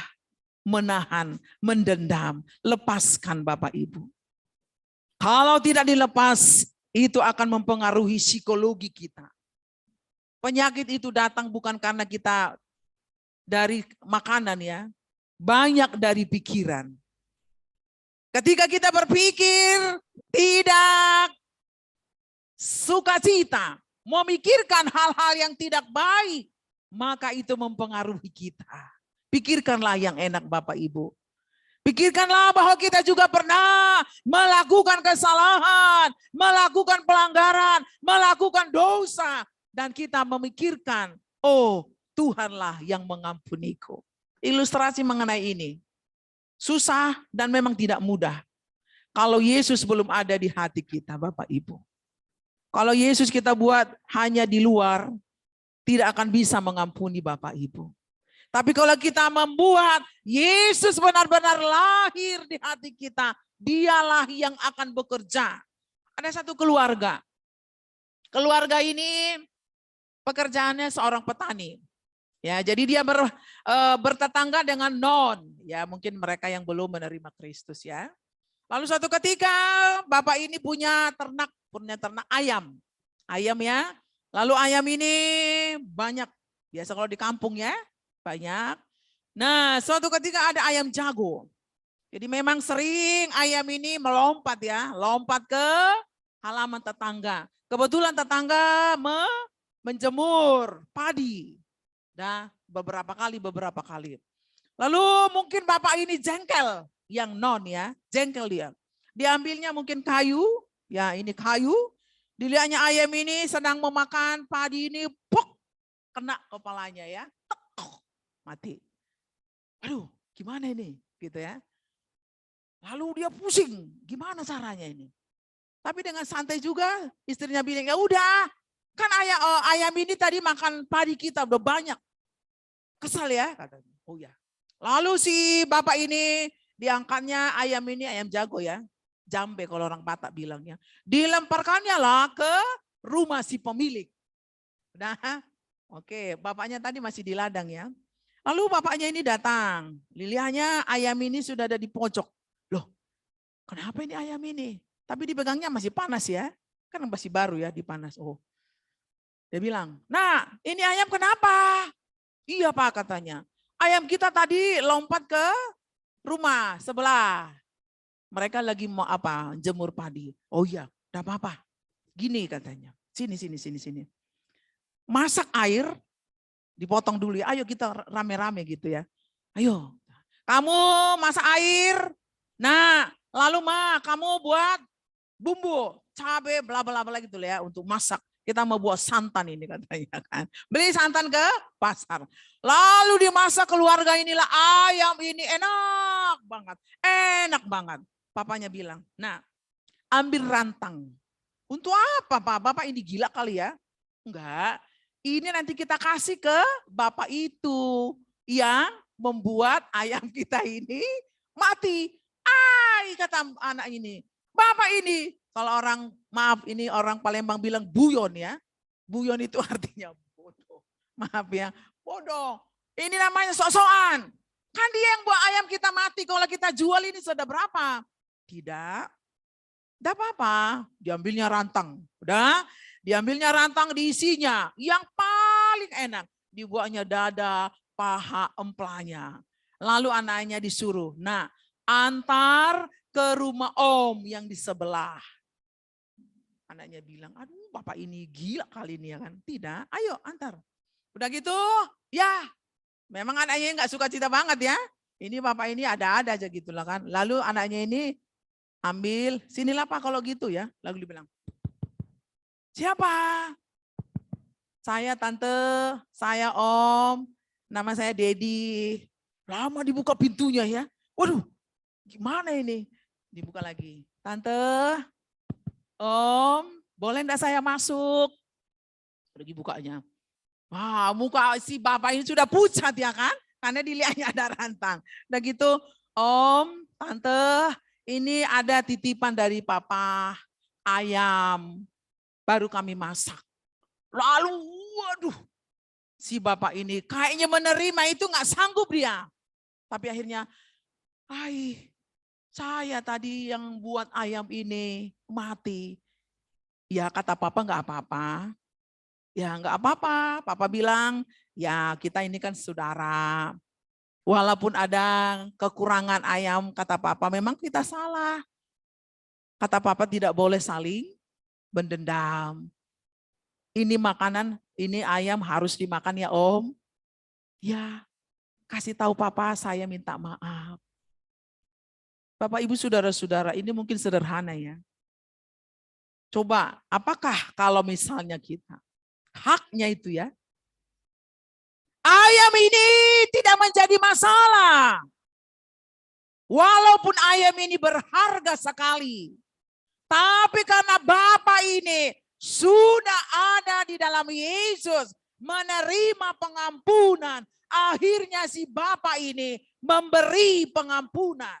menahan, mendendam, lepaskan Bapak Ibu. Kalau tidak dilepas, itu akan mempengaruhi psikologi kita. Penyakit itu datang bukan karena kita dari makanan ya, banyak dari pikiran. Ketika kita berpikir tidak sukacita, memikirkan hal-hal yang tidak baik, maka itu mempengaruhi kita. Pikirkanlah yang enak Bapak Ibu. Pikirkanlah bahwa kita juga pernah melakukan kesalahan, melakukan pelanggaran, melakukan dosa. Dan kita memikirkan, oh Tuhanlah yang mengampuniku. Ilustrasi mengenai ini. susah dan memang tidak mudah. Kalau Yesus belum ada di hati kita, Bapak Ibu. Kalau Yesus kita buat hanya di luar, tidak akan bisa mengampuni Bapak Ibu. Tapi kalau kita membuat Yesus benar-benar lahir di hati kita, dialah yang akan bekerja. Ada satu keluarga. Keluarga ini pekerjaannya seorang petani. Ya, jadi dia bertetangga dengan non. Ya, mungkin mereka yang belum menerima Kristus ya. Lalu suatu ketika bapak ini punya ternak ayam. Ayam ya. Lalu ayam ini banyak. Biasa kalau di kampung ya, banyak. Nah, suatu ketika ada ayam jago. Jadi memang sering ayam ini melompat ya, lompat ke halaman tetangga. Kebetulan tetangga menjemur padi. Nah, beberapa kali. Lalu mungkin bapak ini jengkel, yang non ya, jengkel dia. Diambilnya mungkin kayu, ya ini kayu. Dilihatnya ayam ini sedang memakan padi ini, puk, kena kepalanya ya, mati. Aduh, gimana ini, gitu ya. Lalu dia pusing, gimana caranya ini? Tapi dengan santai juga, istrinya bilang, ya udah, kan ayam ini tadi makan padi kita udah banyak. Kesal ya, katanya. Oh ya. Lalu si bapak ini diangkatnya ayam ini, ayam jago ya. Jambe kalau orang Batak bilangnya. Dilemparkannya lah ke rumah si pemilik. Nah, oke, bapaknya tadi masih di ladang ya. Lalu bapaknya ini datang. Liliahnya ayam ini sudah ada di pojok. Loh, kenapa ini ayam ini? Tapi dipegangnya masih panas ya. Kan masih baru ya dipanas. Oh. Dia bilang, nah ini ayam kenapa? Iya Pak katanya. Ayam kita tadi lompat ke rumah sebelah. Mereka lagi mau apa? Jemur padi. Oh iya, enggak apa-apa. Gini katanya. Sini. Masak air, dipotong dulu ya. Ayo kita rame-rame gitu ya. Ayo, kamu masak air. Nah, lalu kamu buat bumbu, cabai, bla bla bla gitu ya untuk masak. Kita mau buat santan ini katanya kan. Beli santan ke pasar. Lalu dimasak keluarga inilah ayam ini enak banget. Papanya bilang, nah ambil rantang. Untuk apa Pak? Bapak ini gila kali ya? Enggak, ini nanti kita kasih ke bapak itu yang membuat ayam kita ini mati. Kata anak ini, bapak ini. Kalau orang, maaf ini orang Palembang bilang buyon ya. Buyon itu artinya bodoh. Maaf ya, bodoh. Ini namanya sok-sokan. Kan dia yang buat ayam kita mati, kalau kita jual ini sudah berapa? Tidak. Tidak apa-apa. Diambilnya rantang. Udah, diambilnya rantang diisinya. Yang paling enak. Dibuatnya dada, paha, emplanya. Lalu anaknya disuruh, nah antar ke rumah om yang di sebelah. Anaknya bilang, aduh bapak ini gila kali ini ya kan. Tidak, ayo antar. Udah gitu, ya memang anaknya nggak suka cita banget ya. Ini bapak ini ada-ada aja gitu lah kan. Lalu anaknya ini ambil, sinilah Pak kalau gitu ya. Lalu dibilang, siapa? Saya tante, saya om, nama saya Dedi. Lama dibuka pintunya ya. Waduh, gimana ini? Dibuka lagi. Tante, om, boleh enggak saya masuk? Pergi bukanya. Wah, muka si bapak ini sudah pucat ya kan? Karena dilihatnya ada rantang. Udah gitu, om, tante, ini ada titipan dari papa, ayam. Baru kami masak. Lalu, waduh, si bapak ini kayaknya menerima itu nggak sanggup dia. Tapi akhirnya, saya tadi yang buat ayam ini mati. Ya kata papa nggak apa-apa. Ya nggak apa-apa. Papa bilang, ya kita ini kan saudara. Walaupun ada kekurangan ayam, kata papa memang kita salah. Kata papa tidak boleh saling mendendam. Ini makanan, ini ayam harus dimakan ya om. Ya kasih tahu papa saya minta maaf. Bapak ibu saudara-saudara ini mungkin sederhana ya. Coba apakah kalau misalnya kita haknya itu ya. Ayam ini tidak menjadi masalah. Walaupun ayam ini berharga sekali, tapi karena Bapa ini sudah ada di dalam Yesus, menerima pengampunan, akhirnya si Bapa ini memberi pengampunan.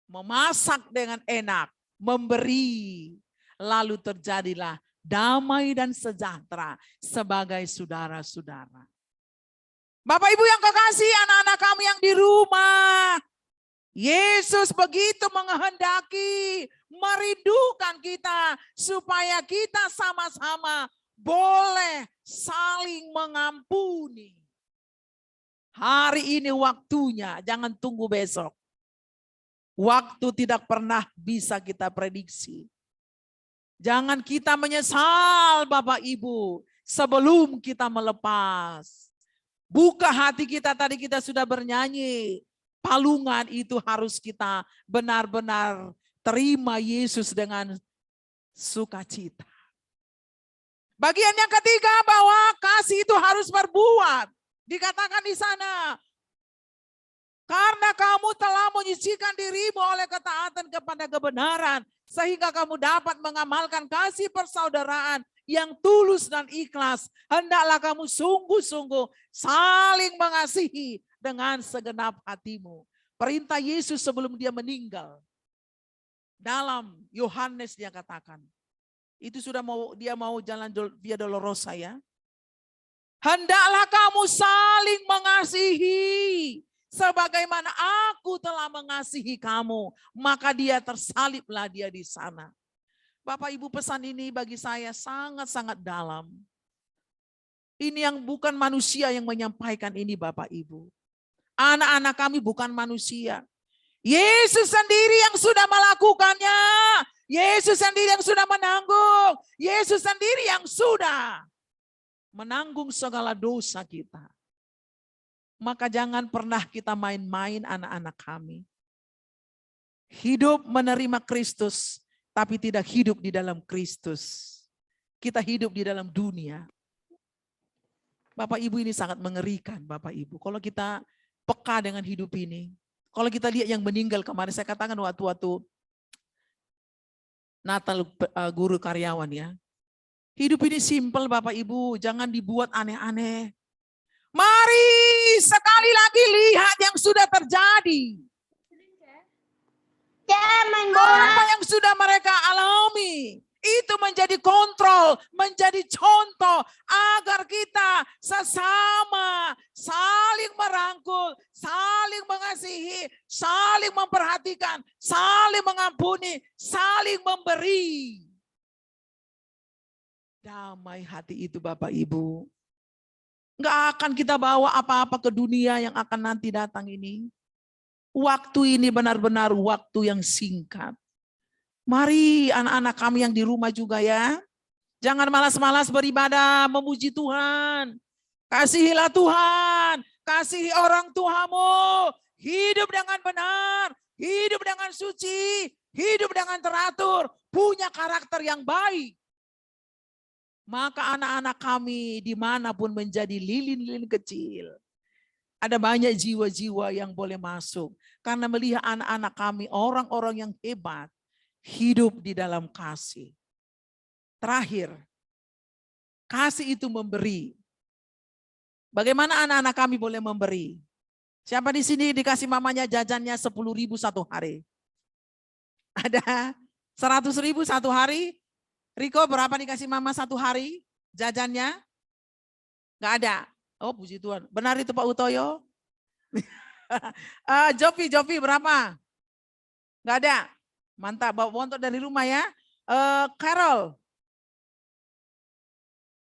Memasak dengan enak, memberi. Lalu terjadilah damai dan sejahtera sebagai saudara-saudara. Bapak Ibu yang kekasih, anak-anak kami yang di rumah, Yesus begitu menghendaki, merindukan kita supaya kita sama-sama boleh saling mengampuni. Hari ini waktunya, jangan tunggu besok. Waktu tidak pernah bisa kita prediksi. Jangan kita menyesal Bapak Ibu sebelum kita melepas. Buka hati kita, tadi kita sudah bernyanyi. Palungan itu harus kita benar-benar terima Yesus dengan sukacita. Bagian yang ketiga bahwa kasih itu harus berbuat. Dikatakan di sana, karena kamu telah menyucikan dirimu oleh ketaatan kepada kebenaran, sehingga kamu dapat mengamalkan kasih persaudaraan yang tulus dan ikhlas. Hendaklah kamu sungguh-sungguh saling mengasihi dengan segenap hatimu. Perintah Yesus sebelum dia meninggal. Dalam Yohanes dia katakan, itu sudah dia mau jalan Via Dolorosa ya. Hendaklah kamu saling mengasihi. Sebagaimana aku telah mengasihi kamu, maka dia tersaliblah dia di sana. Bapak Ibu, pesan ini bagi saya sangat-sangat dalam. Ini yang bukan manusia yang menyampaikan ini Bapak Ibu. Anak-anak kami bukan manusia. Yesus sendiri yang sudah melakukannya. Yesus sendiri yang sudah menanggung. Yesus sendiri yang sudah menanggung segala dosa kita. Maka jangan pernah kita main-main anak-anak kami. Hidup menerima Kristus, tapi tidak hidup di dalam Kristus. Kita hidup di dalam dunia. Bapak Ibu, ini sangat mengerikan Bapak Ibu. Kalau kita peka dengan hidup ini. Kalau kita lihat yang meninggal kemarin, saya katakan waktu Natal guru karyawan ya. Hidup ini simpel Bapak Ibu, jangan dibuat aneh-aneh. Mari sekali lagi lihat yang sudah terjadi. Apa yang sudah mereka alami. Itu menjadi kontrol, menjadi contoh agar kita sesama saling merangkul, saling mengasihi, saling memperhatikan, saling mengampuni, saling memberi. Damai hati itu Bapak Ibu. Nggak akan kita bawa apa-apa ke dunia yang akan nanti datang ini. Waktu ini benar-benar waktu yang singkat. Mari anak-anak kami yang di rumah juga ya. Jangan malas-malas beribadah, memuji Tuhan. Kasihilah Tuhan, kasihi orang tuamu. Hidup dengan benar, hidup dengan suci, hidup dengan teratur. Punya karakter yang baik. Maka anak-anak kami dimanapun menjadi lilin-lilin kecil. Ada banyak jiwa-jiwa yang boleh masuk. Karena melihat anak-anak kami orang-orang yang hebat. Hidup di dalam kasih. Terakhir, kasih itu memberi. Bagaimana anak-anak kami boleh memberi? Siapa di sini dikasih mamanya jajannya 10.000 satu hari? Ada 100.000 satu hari? Riko berapa dikasih mama satu hari jajannya? Gak ada. Oh puji Tuhan. Benar itu Pak Utoyo? Jovi berapa? Gak ada. Mantap, bawa bontot dari rumah ya. Carol.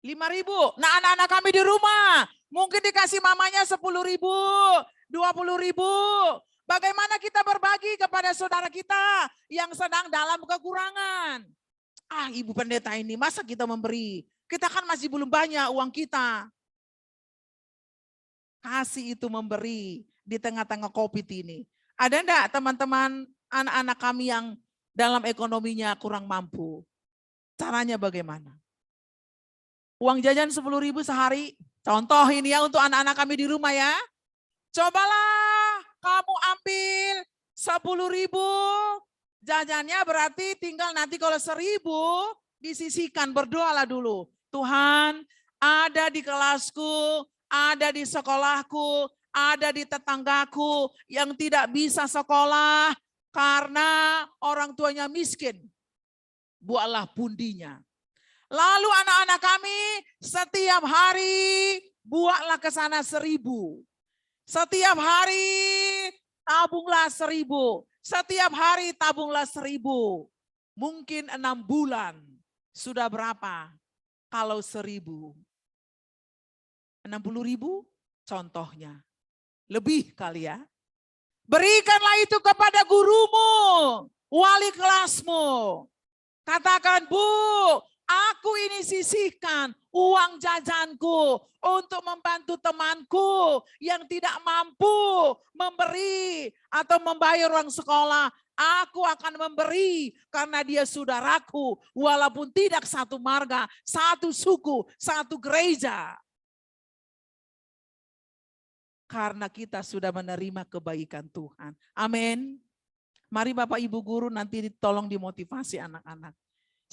5.000. Nah anak-anak kami di rumah. Mungkin dikasih mamanya 10.000. 20.000. Bagaimana kita berbagi kepada saudara kita yang sedang dalam kekurangan. Ibu pendeta ini masa kita memberi. Kita kan masih belum banyak uang kita. Kasih itu memberi di tengah-tengah COVID ini. Ada enggak teman-teman anak-anak kami yang dalam ekonominya kurang mampu? Caranya bagaimana? Uang jajan 10.000 sehari. Contoh ini ya untuk anak-anak kami di rumah ya. Cobalah kamu ambil 10.000, jajannya berarti tinggal nanti kalau 1.000 disisihkan, berdoalah dulu. Tuhan, ada di kelasku, ada di sekolahku, ada di tetanggaku yang tidak bisa sekolah karena orang tuanya miskin. Buatlah pundinya. Lalu anak-anak kami setiap hari buatlah ke sana 1.000. Setiap hari tabunglah 1.000. Setiap hari tabunglah 1.000. Mungkin 6 bulan. Sudah berapa? Kalau 1.000. 60.000 contohnya. Lebih kali ya. Berikanlah itu kepada gurumu, wali kelasmu. Katakan, Bu, aku ini sisihkan uang jajanku untuk membantu temanku yang tidak mampu memberi atau membayar uang sekolah. Aku akan memberi karena dia saudaraku, walaupun tidak satu marga, satu suku, satu gereja. Karena kita sudah menerima kebaikan Tuhan. Amin. Mari Bapak Ibu Guru nanti tolong dimotivasi anak-anak.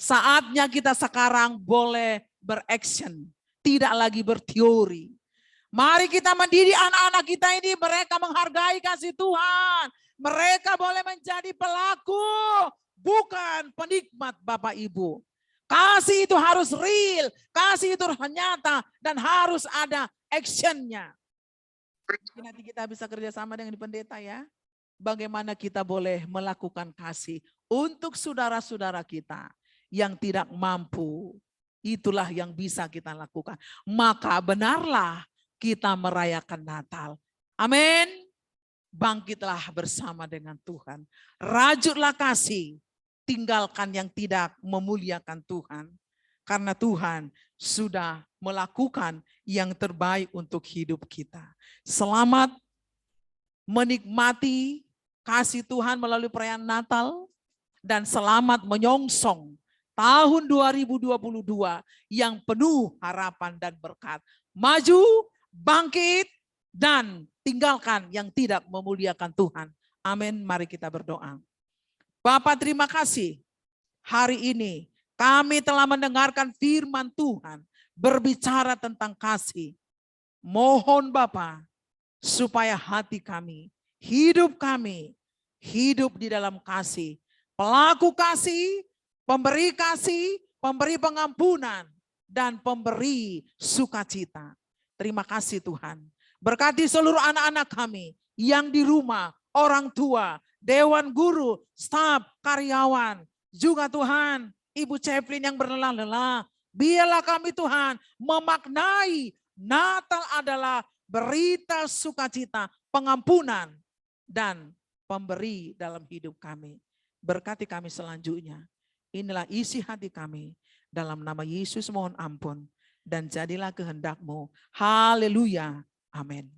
Saatnya kita sekarang boleh beraction, tidak lagi berteori. Mari kita mendidik anak-anak kita ini, mereka menghargai kasih Tuhan. Mereka boleh menjadi pelaku, bukan penikmat Bapak Ibu. Kasih itu harus real, kasih itu harus nyata, dan harus ada actionnya. Nanti kita bisa kerjasama dengan pendeta ya. Bagaimana kita boleh melakukan kasih untuk saudara-saudara kita yang tidak mampu. Itulah yang bisa kita lakukan. Maka benarlah kita merayakan Natal. Amin. Bangkitlah bersama dengan Tuhan. Rajutlah kasih. Tinggalkan yang tidak memuliakan Tuhan. Karena Tuhan sudah melakukan yang terbaik untuk hidup kita. Selamat menikmati kasih Tuhan melalui perayaan Natal. Dan selamat menyongsong tahun 2022 yang penuh harapan dan berkat. Maju, bangkit, dan tinggalkan yang tidak memuliakan Tuhan. Amin. Mari kita berdoa. Bapa, terima kasih. Hari ini kami telah mendengarkan firman Tuhan berbicara tentang kasih. Mohon Bapa supaya hati kami, hidup di dalam kasih. Pelaku kasih, pemberi pengampunan, dan pemberi sukacita. Terima kasih Tuhan. Berkati seluruh anak-anak kami yang di rumah, orang tua, dewan guru, staf, karyawan, juga Tuhan, Ibu Ceplin yang berlelah-lelah. Biarlah kami Tuhan memaknai Natal adalah berita sukacita, pengampunan, dan pemberi dalam hidup kami. Berkati kami selanjutnya. Inilah isi hati kami. Dalam nama Yesus mohon ampun. Dan jadilah kehendak-Mu. Haleluya. Amin.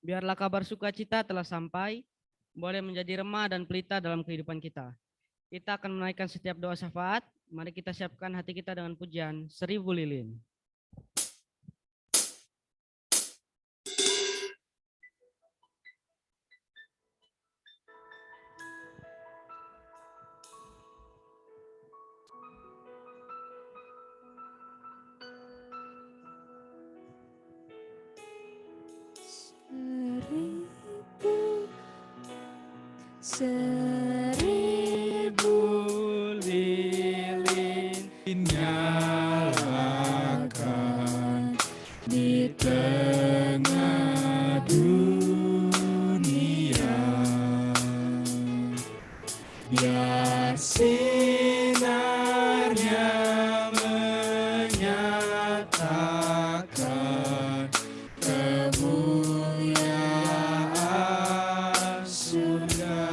Biarlah kabar sukacita telah sampai, boleh menjadi remah dan pelita dalam kehidupan kita. Kita akan menaikkan setiap doa syafaat. Mari kita siapkan hati kita dengan pujian 1000 lilin. Seribu lilin nyalakan di tengah dunia. Biar sinarnya menyatakan kemuliaan surga.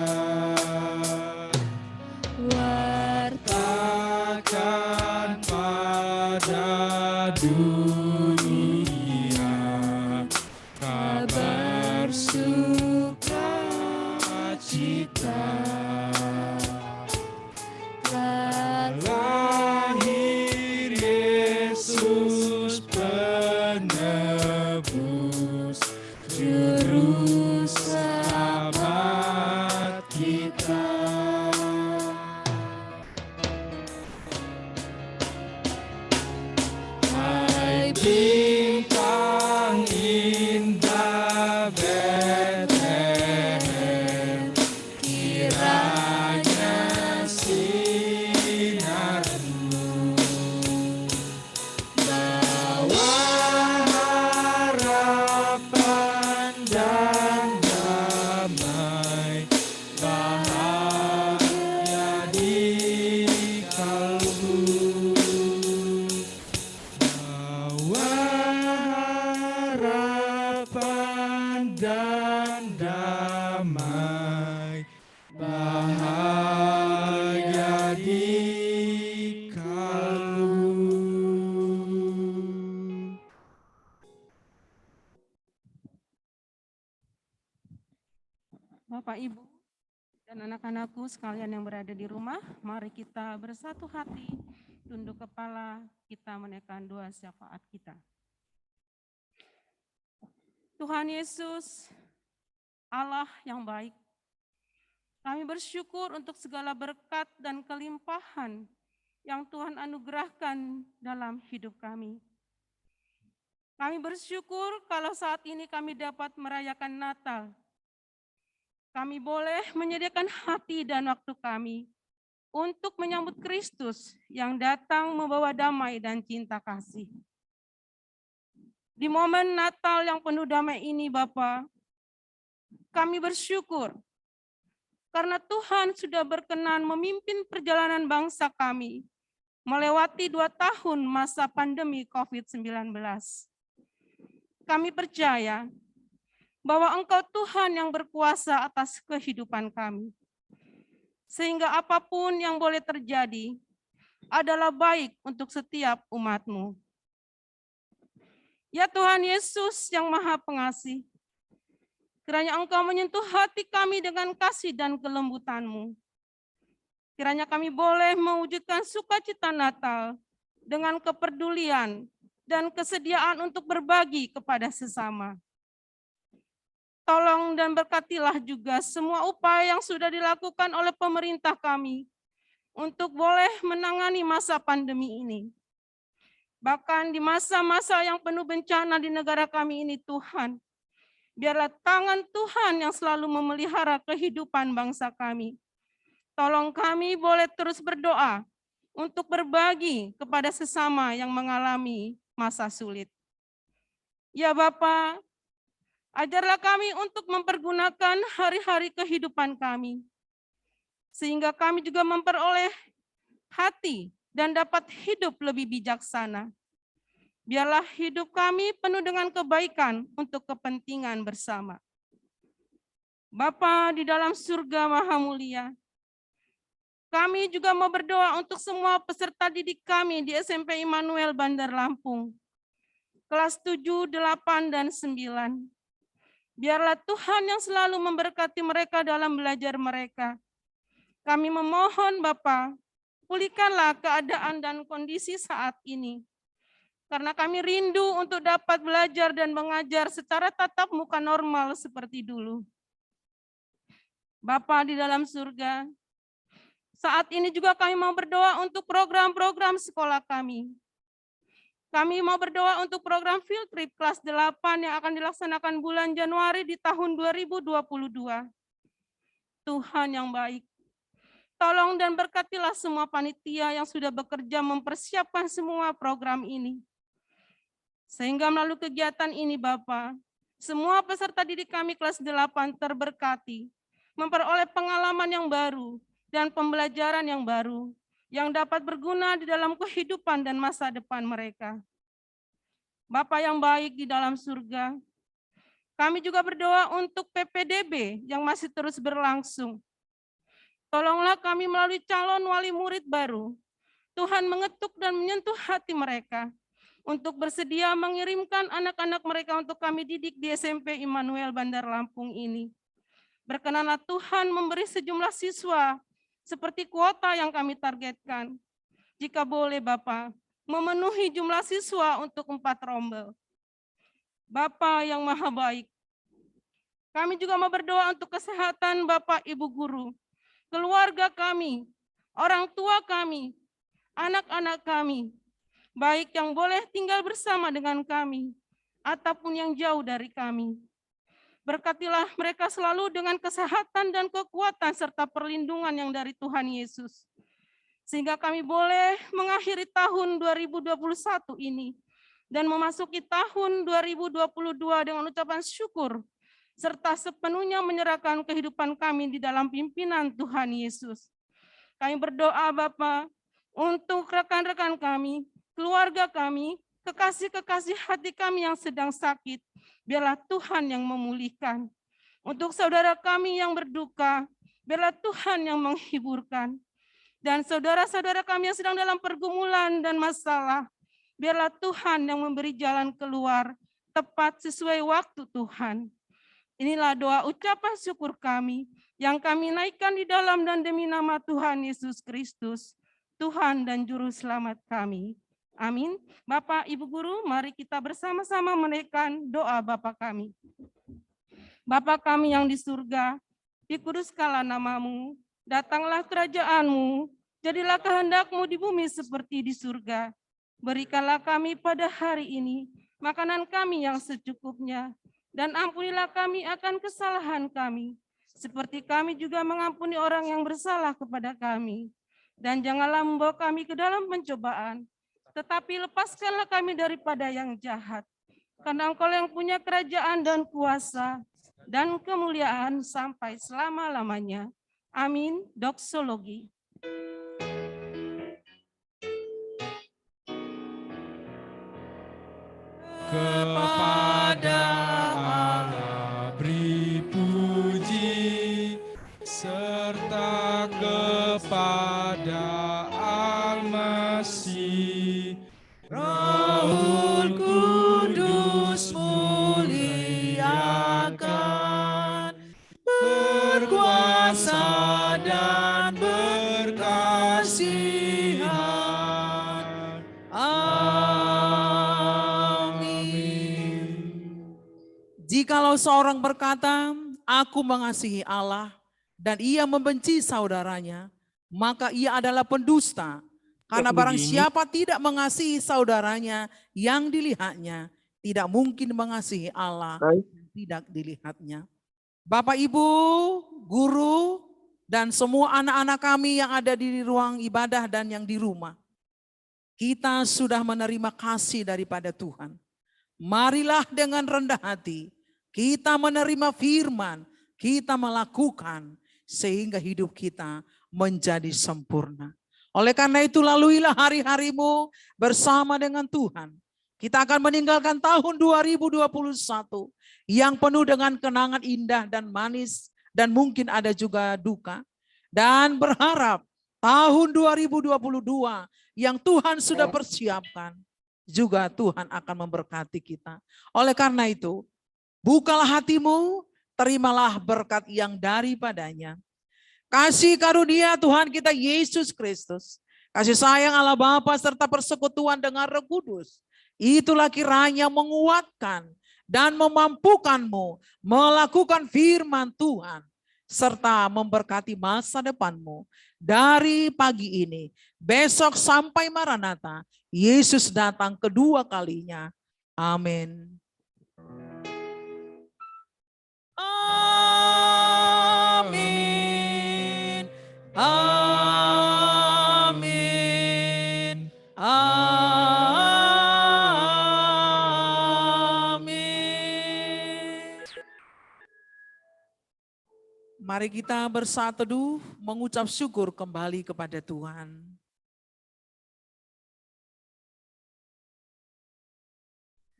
simpang indah Betlehem, kiranya sinarmu bawa harapan dan damai, bahagia di kalbu. Bawa harapan dan damai, bahagia di kalbu. Bapak, Ibu, dan anak-anakku sekalian yang berada di rumah, mari kita bersatu hati, tunduk kepala, kita menaikkan doa syafaat kita. Tuhan Yesus, Allah yang baik, kami bersyukur untuk segala berkat dan kelimpahan yang Tuhan anugerahkan dalam hidup kami. Kami bersyukur kalau saat ini kami dapat merayakan Natal. Kami boleh menyediakan hati dan waktu kami untuk menyambut Kristus yang datang membawa damai dan cinta kasih. Di momen Natal yang penuh damai ini, Bapa, kami bersyukur karena Tuhan sudah berkenan memimpin perjalanan bangsa kami melewati 2 tahun masa pandemi COVID-19. Kami percaya bahwa Engkau Tuhan yang berkuasa atas kehidupan kami. Sehingga apapun yang boleh terjadi adalah baik untuk setiap umat-Mu. Ya Tuhan Yesus yang Maha Pengasih, kiranya Engkau menyentuh hati kami dengan kasih dan kelembutan-Mu. Kiranya kami boleh mewujudkan sukacita Natal dengan kepedulian dan kesediaan untuk berbagi kepada sesama. Tolong dan berkatilah juga semua upaya yang sudah dilakukan oleh pemerintah kami untuk boleh menangani masa pandemi ini. Bahkan di masa-masa yang penuh bencana di negara kami ini, Tuhan, biarlah tangan Tuhan yang selalu memelihara kehidupan bangsa kami. Tolong kami boleh terus berdoa untuk berbagi kepada sesama yang mengalami masa sulit. Ya Bapa, ajarlah kami untuk mempergunakan hari-hari kehidupan kami, sehingga kami juga memperoleh hati dan dapat hidup lebih bijaksana. Biarlah hidup kami penuh dengan kebaikan untuk kepentingan bersama. Bapa di dalam surga Maha Mulia, kami juga mau berdoa untuk semua peserta didik kami di SMP Immanuel Bandar Lampung, kelas 7, 8, dan 9. Biarlah Tuhan yang selalu memberkati mereka dalam belajar mereka. Kami memohon Bapa, pulihkanlah keadaan dan kondisi saat ini. Karena kami rindu untuk dapat belajar dan mengajar secara tatap muka normal seperti dulu. Bapa di dalam surga, saat ini juga kami mau berdoa untuk program-program sekolah kami. Kami mau berdoa untuk program field trip kelas 8 yang akan dilaksanakan bulan Januari di tahun 2022. Tuhan yang baik, tolong dan berkatilah semua panitia yang sudah bekerja mempersiapkan semua program ini. Sehingga melalui kegiatan ini Bapa, semua peserta didik kami kelas 8 terberkati, memperoleh pengalaman yang baru dan pembelajaran yang baru, yang dapat berguna di dalam kehidupan dan masa depan mereka. Bapa yang baik di dalam surga, kami juga berdoa untuk PPDB yang masih terus berlangsung. Tolonglah kami melalui calon wali murid baru, Tuhan mengetuk dan menyentuh hati mereka untuk bersedia mengirimkan anak-anak mereka untuk kami didik di SMP Immanuel Bandar Lampung ini. Berkenanlah Tuhan memberi sejumlah siswa seperti kuota yang kami targetkan. Jika boleh Bapa, memenuhi jumlah siswa untuk 4 rombel. Bapa yang Maha Baik, kami juga mau berdoa untuk kesehatan Bapak Ibu guru, keluarga kami, orang tua kami, anak-anak kami. baik yang boleh tinggal bersama dengan kami, ataupun yang jauh dari kami. Berkatilah mereka selalu dengan kesehatan dan kekuatan serta perlindungan yang dari Tuhan Yesus. Sehingga kami boleh mengakhiri tahun 2021 ini dan memasuki tahun 2022 dengan ucapan syukur serta sepenuhnya menyerahkan kehidupan kami di dalam pimpinan Tuhan Yesus. Kami berdoa Bapa untuk rekan-rekan kami, keluarga kami, kekasih-kekasih hati kami yang sedang sakit, biarlah Tuhan yang memulihkan. Untuk saudara kami yang berduka, biarlah Tuhan yang menghiburkan. Dan saudara-saudara kami yang sedang dalam pergumulan dan masalah, biarlah Tuhan yang memberi jalan keluar tepat sesuai waktu Tuhan. Inilah doa ucapan syukur kami yang kami naikkan di dalam dan demi nama Tuhan Yesus Kristus, Tuhan dan Juru Selamat kami. Amin. Bapak, Ibu Guru, mari kita bersama-sama menaikkan doa Bapa kami. Bapa kami yang di surga, dikuduskanlah nama-Mu, datanglah kerajaan-Mu, jadilah kehendak-Mu di bumi seperti di surga. Berikanlah kami pada hari ini makanan kami yang secukupnya, dan ampunilah kami akan kesalahan kami, seperti kami juga mengampuni orang yang bersalah kepada kami. Dan janganlah membawa kami ke dalam pencobaan, tetapi lepaskanlah kami daripada yang jahat. Karena Engkau yang punya kerajaan dan kuasa dan kemuliaan sampai selama-lamanya. Amin. Doksologi. Kepada Allah beri puji, serta kepada Al-Masih. Rohul Kudus muliakan, berkuasa dan berkasihan. Amin. Jikalau seorang berkata, aku mengasihi Allah, dan ia membenci saudaranya, maka ia adalah pendusta. Karena barang siapa tidak mengasihi saudaranya yang dilihatnya, tidak mungkin mengasihi Allah yang tidak dilihatnya. Bapak, Ibu, guru, dan semua anak-anak kami yang ada di ruang ibadah dan yang di rumah, kita sudah menerima kasih daripada Tuhan. Marilah dengan rendah hati, kita menerima firman, kita melakukan, sehingga hidup kita menjadi sempurna. Oleh karena itu laluilah hari-harimu bersama dengan Tuhan. Kita akan meninggalkan tahun 2021 yang penuh dengan kenangan indah dan manis, dan mungkin ada juga duka. Dan berharap tahun 2022 yang Tuhan sudah persiapkan, juga Tuhan akan memberkati kita. Oleh karena itu, bukalah hatimu, terimalah berkat yang daripadanya. Kasih karunia Tuhan kita Yesus Kristus, kasih sayang Allah Bapa serta persekutuan dengan Roh Kudus, itulah kiranya menguatkan dan memampukanmu melakukan firman Tuhan, serta memberkati masa depanmu dari pagi ini, besok sampai Maranatha, Yesus datang kedua kalinya. Amin. Amin. Amin. Amin. Mari kita bersatu teduh mengucap syukur kembali kepada Tuhan.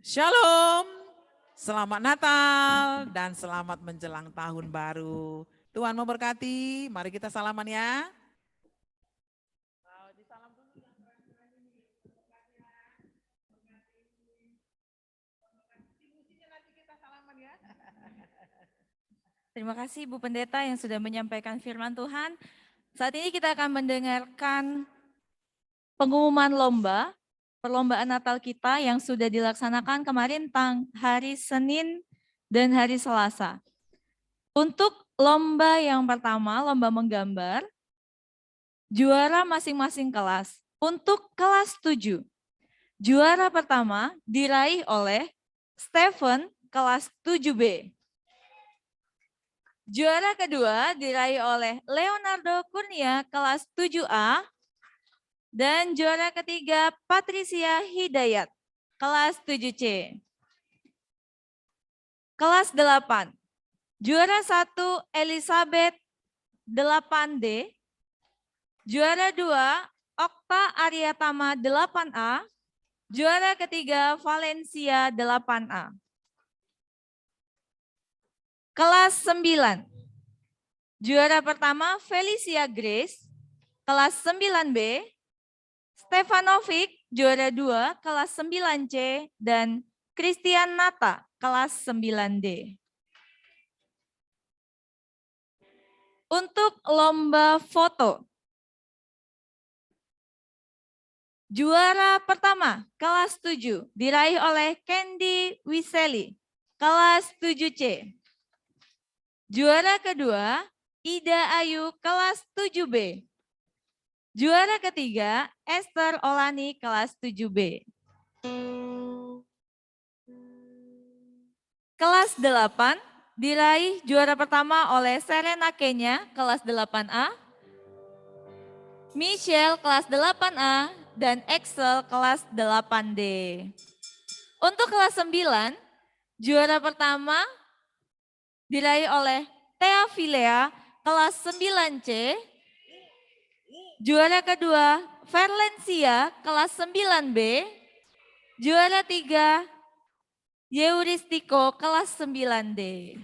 Shalom. Selamat Natal dan selamat menjelang tahun baru. Tuhan memberkati. Mari kita salaman ya. Terima kasih Bu Pendeta yang sudah menyampaikan firman Tuhan. Saat ini kita akan mendengarkan pengumuman lomba, perlombaan Natal kita yang sudah dilaksanakan kemarin hari Senin dan hari Selasa. Untuk lomba yang pertama, lomba menggambar, juara masing-masing kelas. Untuk kelas 7, Juara pertama diraih oleh Stephen kelas 7B. Juara kedua diraih oleh Leonardo Kurnia kelas 7A. Dan juara ketiga Patricia Hidayat kelas 7C. Kelas 8. Juara 1 Elizabeth 8D. Juara 2 Okta Aryatama 8A. Juara ketiga Valencia 8A. Kelas 9. Juara pertama Felicia Grace kelas 9B. Stefanovic juara 2 kelas 9C dan Christian Nata kelas 9D. Untuk lomba foto. Juara pertama kelas 7 diraih oleh Candy Wiseli kelas 7C. Juara kedua Ida Ayu kelas 7B. Juara ketiga Esther Olani kelas 7B. Kelas 8 diraih juara pertama oleh Serena Kenya kelas 8A, Michelle kelas 8A, dan Excel kelas 8D. Untuk kelas 9, juara pertama diraih oleh Thea Filea kelas 9C, juara kedua Verlencia kelas 9B, juara 3 Yeuristiko kelas 9D.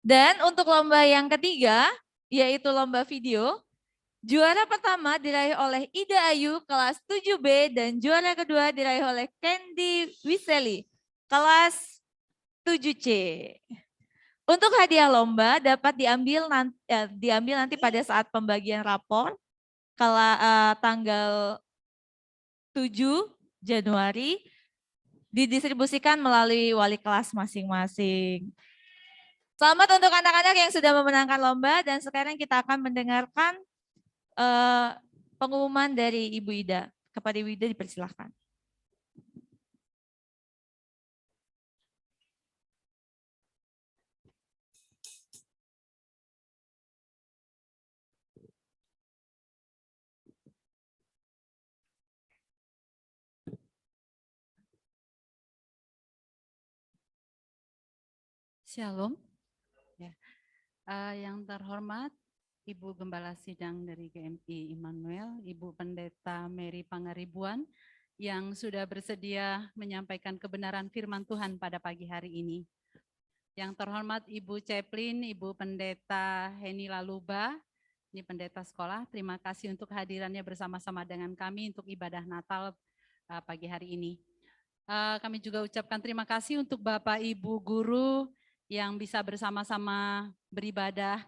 Dan untuk lomba yang ketiga, yaitu lomba video, juara pertama diraih oleh Ida Ayu kelas 7B dan juara kedua diraih oleh Candy Wiseli kelas 7C. Untuk hadiah lomba dapat diambil nanti pada saat pembagian rapor tanggal 7 Januari didistribusikan melalui wali kelas masing-masing. Selamat untuk anak-anak yang sudah memenangkan lomba dan sekarang kita akan mendengarkan pengumuman dari Ibu Ida. Kepada Ibu Ida dipersilakan. Shalom. Ya. Yang terhormat Ibu Gembala Sidang dari GMI Immanuel, Ibu Pendeta Mary Pangaribuan yang sudah bersedia menyampaikan kebenaran firman Tuhan pada pagi hari ini. Yang terhormat Ibu Ceplin, Ibu Pendeta Heni Laluba, ini pendeta sekolah, terima kasih untuk hadirannya bersama-sama dengan kami untuk ibadah Natal pagi hari ini. Kami juga ucapkan terima kasih untuk Bapak Ibu Guru yang bisa bersama-sama beribadah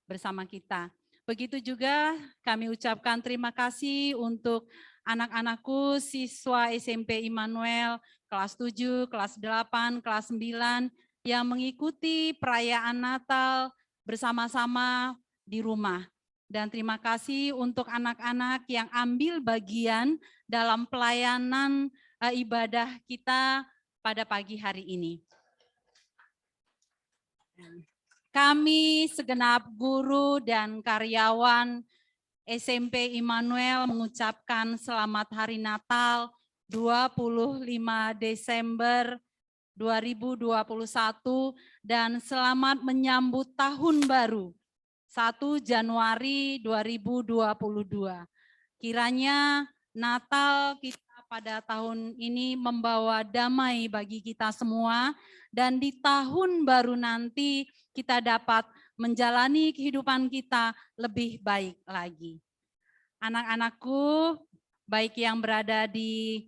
bersama kita. Begitu juga kami ucapkan terima kasih untuk anak-anakku siswa SMP Immanuel kelas 7, kelas 8, kelas 9 yang mengikuti perayaan Natal bersama-sama di rumah. Dan terima kasih untuk anak-anak yang ambil bagian dalam pelayanan ibadah kita pada pagi hari ini. Kami segenap guru dan karyawan SMP Immanuel mengucapkan selamat Hari Natal 25 Desember 2021 dan selamat menyambut Tahun Baru 1 Januari 2022. Kiranya Natal kita pada tahun ini membawa damai bagi kita semua dan di tahun baru nanti kita dapat menjalani kehidupan kita lebih baik lagi. Anak-anakku, baik yang berada di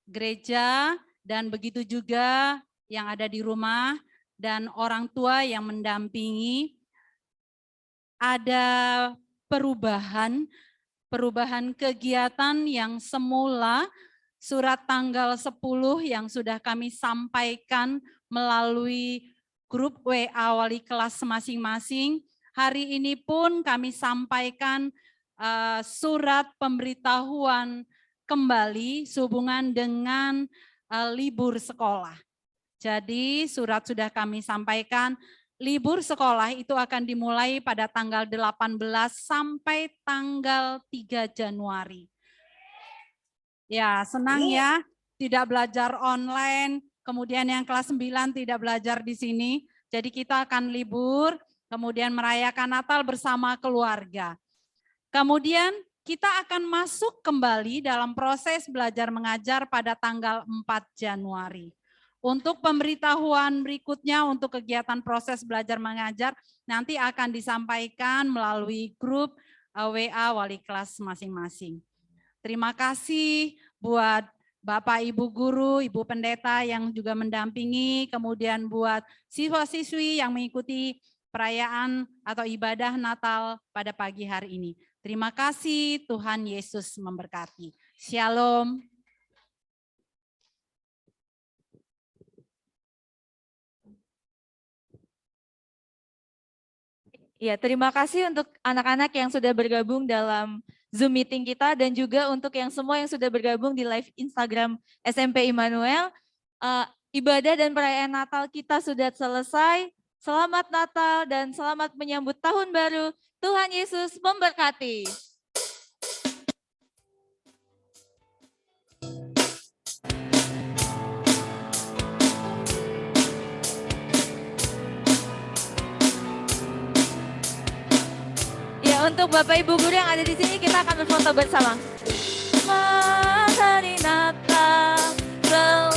gereja dan begitu juga yang ada di rumah dan orang tua yang mendampingi, ada perubahan kegiatan yang semula surat tanggal 10 yang sudah kami sampaikan melalui grup WA wali kelas masing-masing. Hari ini pun kami sampaikan surat pemberitahuan kembali sehubungan dengan libur sekolah. Jadi surat sudah kami sampaikan, libur sekolah itu akan dimulai pada tanggal 18 sampai tanggal 3 Januari. Ya, senang ya, tidak belajar online, kemudian yang kelas 9 tidak belajar di sini. Jadi kita akan libur, kemudian merayakan Natal bersama keluarga. Kemudian kita akan masuk kembali dalam proses belajar mengajar pada tanggal 4 Januari. Untuk pemberitahuan berikutnya untuk kegiatan proses belajar mengajar nanti akan disampaikan melalui grup WA wali kelas masing-masing. Terima kasih buat Bapak Ibu Guru, Ibu Pendeta yang juga mendampingi, kemudian buat siswa-siswi yang mengikuti perayaan atau ibadah Natal pada pagi hari ini. Terima kasih, Tuhan Yesus memberkati. Shalom. Ya, terima kasih untuk anak-anak yang sudah bergabung dalam Zoom meeting kita dan juga untuk yang semua yang sudah bergabung di live Instagram SMP Immanuel. Ibadah dan perayaan Natal kita sudah selesai. Selamat Natal dan selamat menyambut tahun baru. Tuhan Yesus memberkati. Ya, untuk Bapak Ibu Guru yang ada di sini kita akan berfoto bersama. Hari Natal.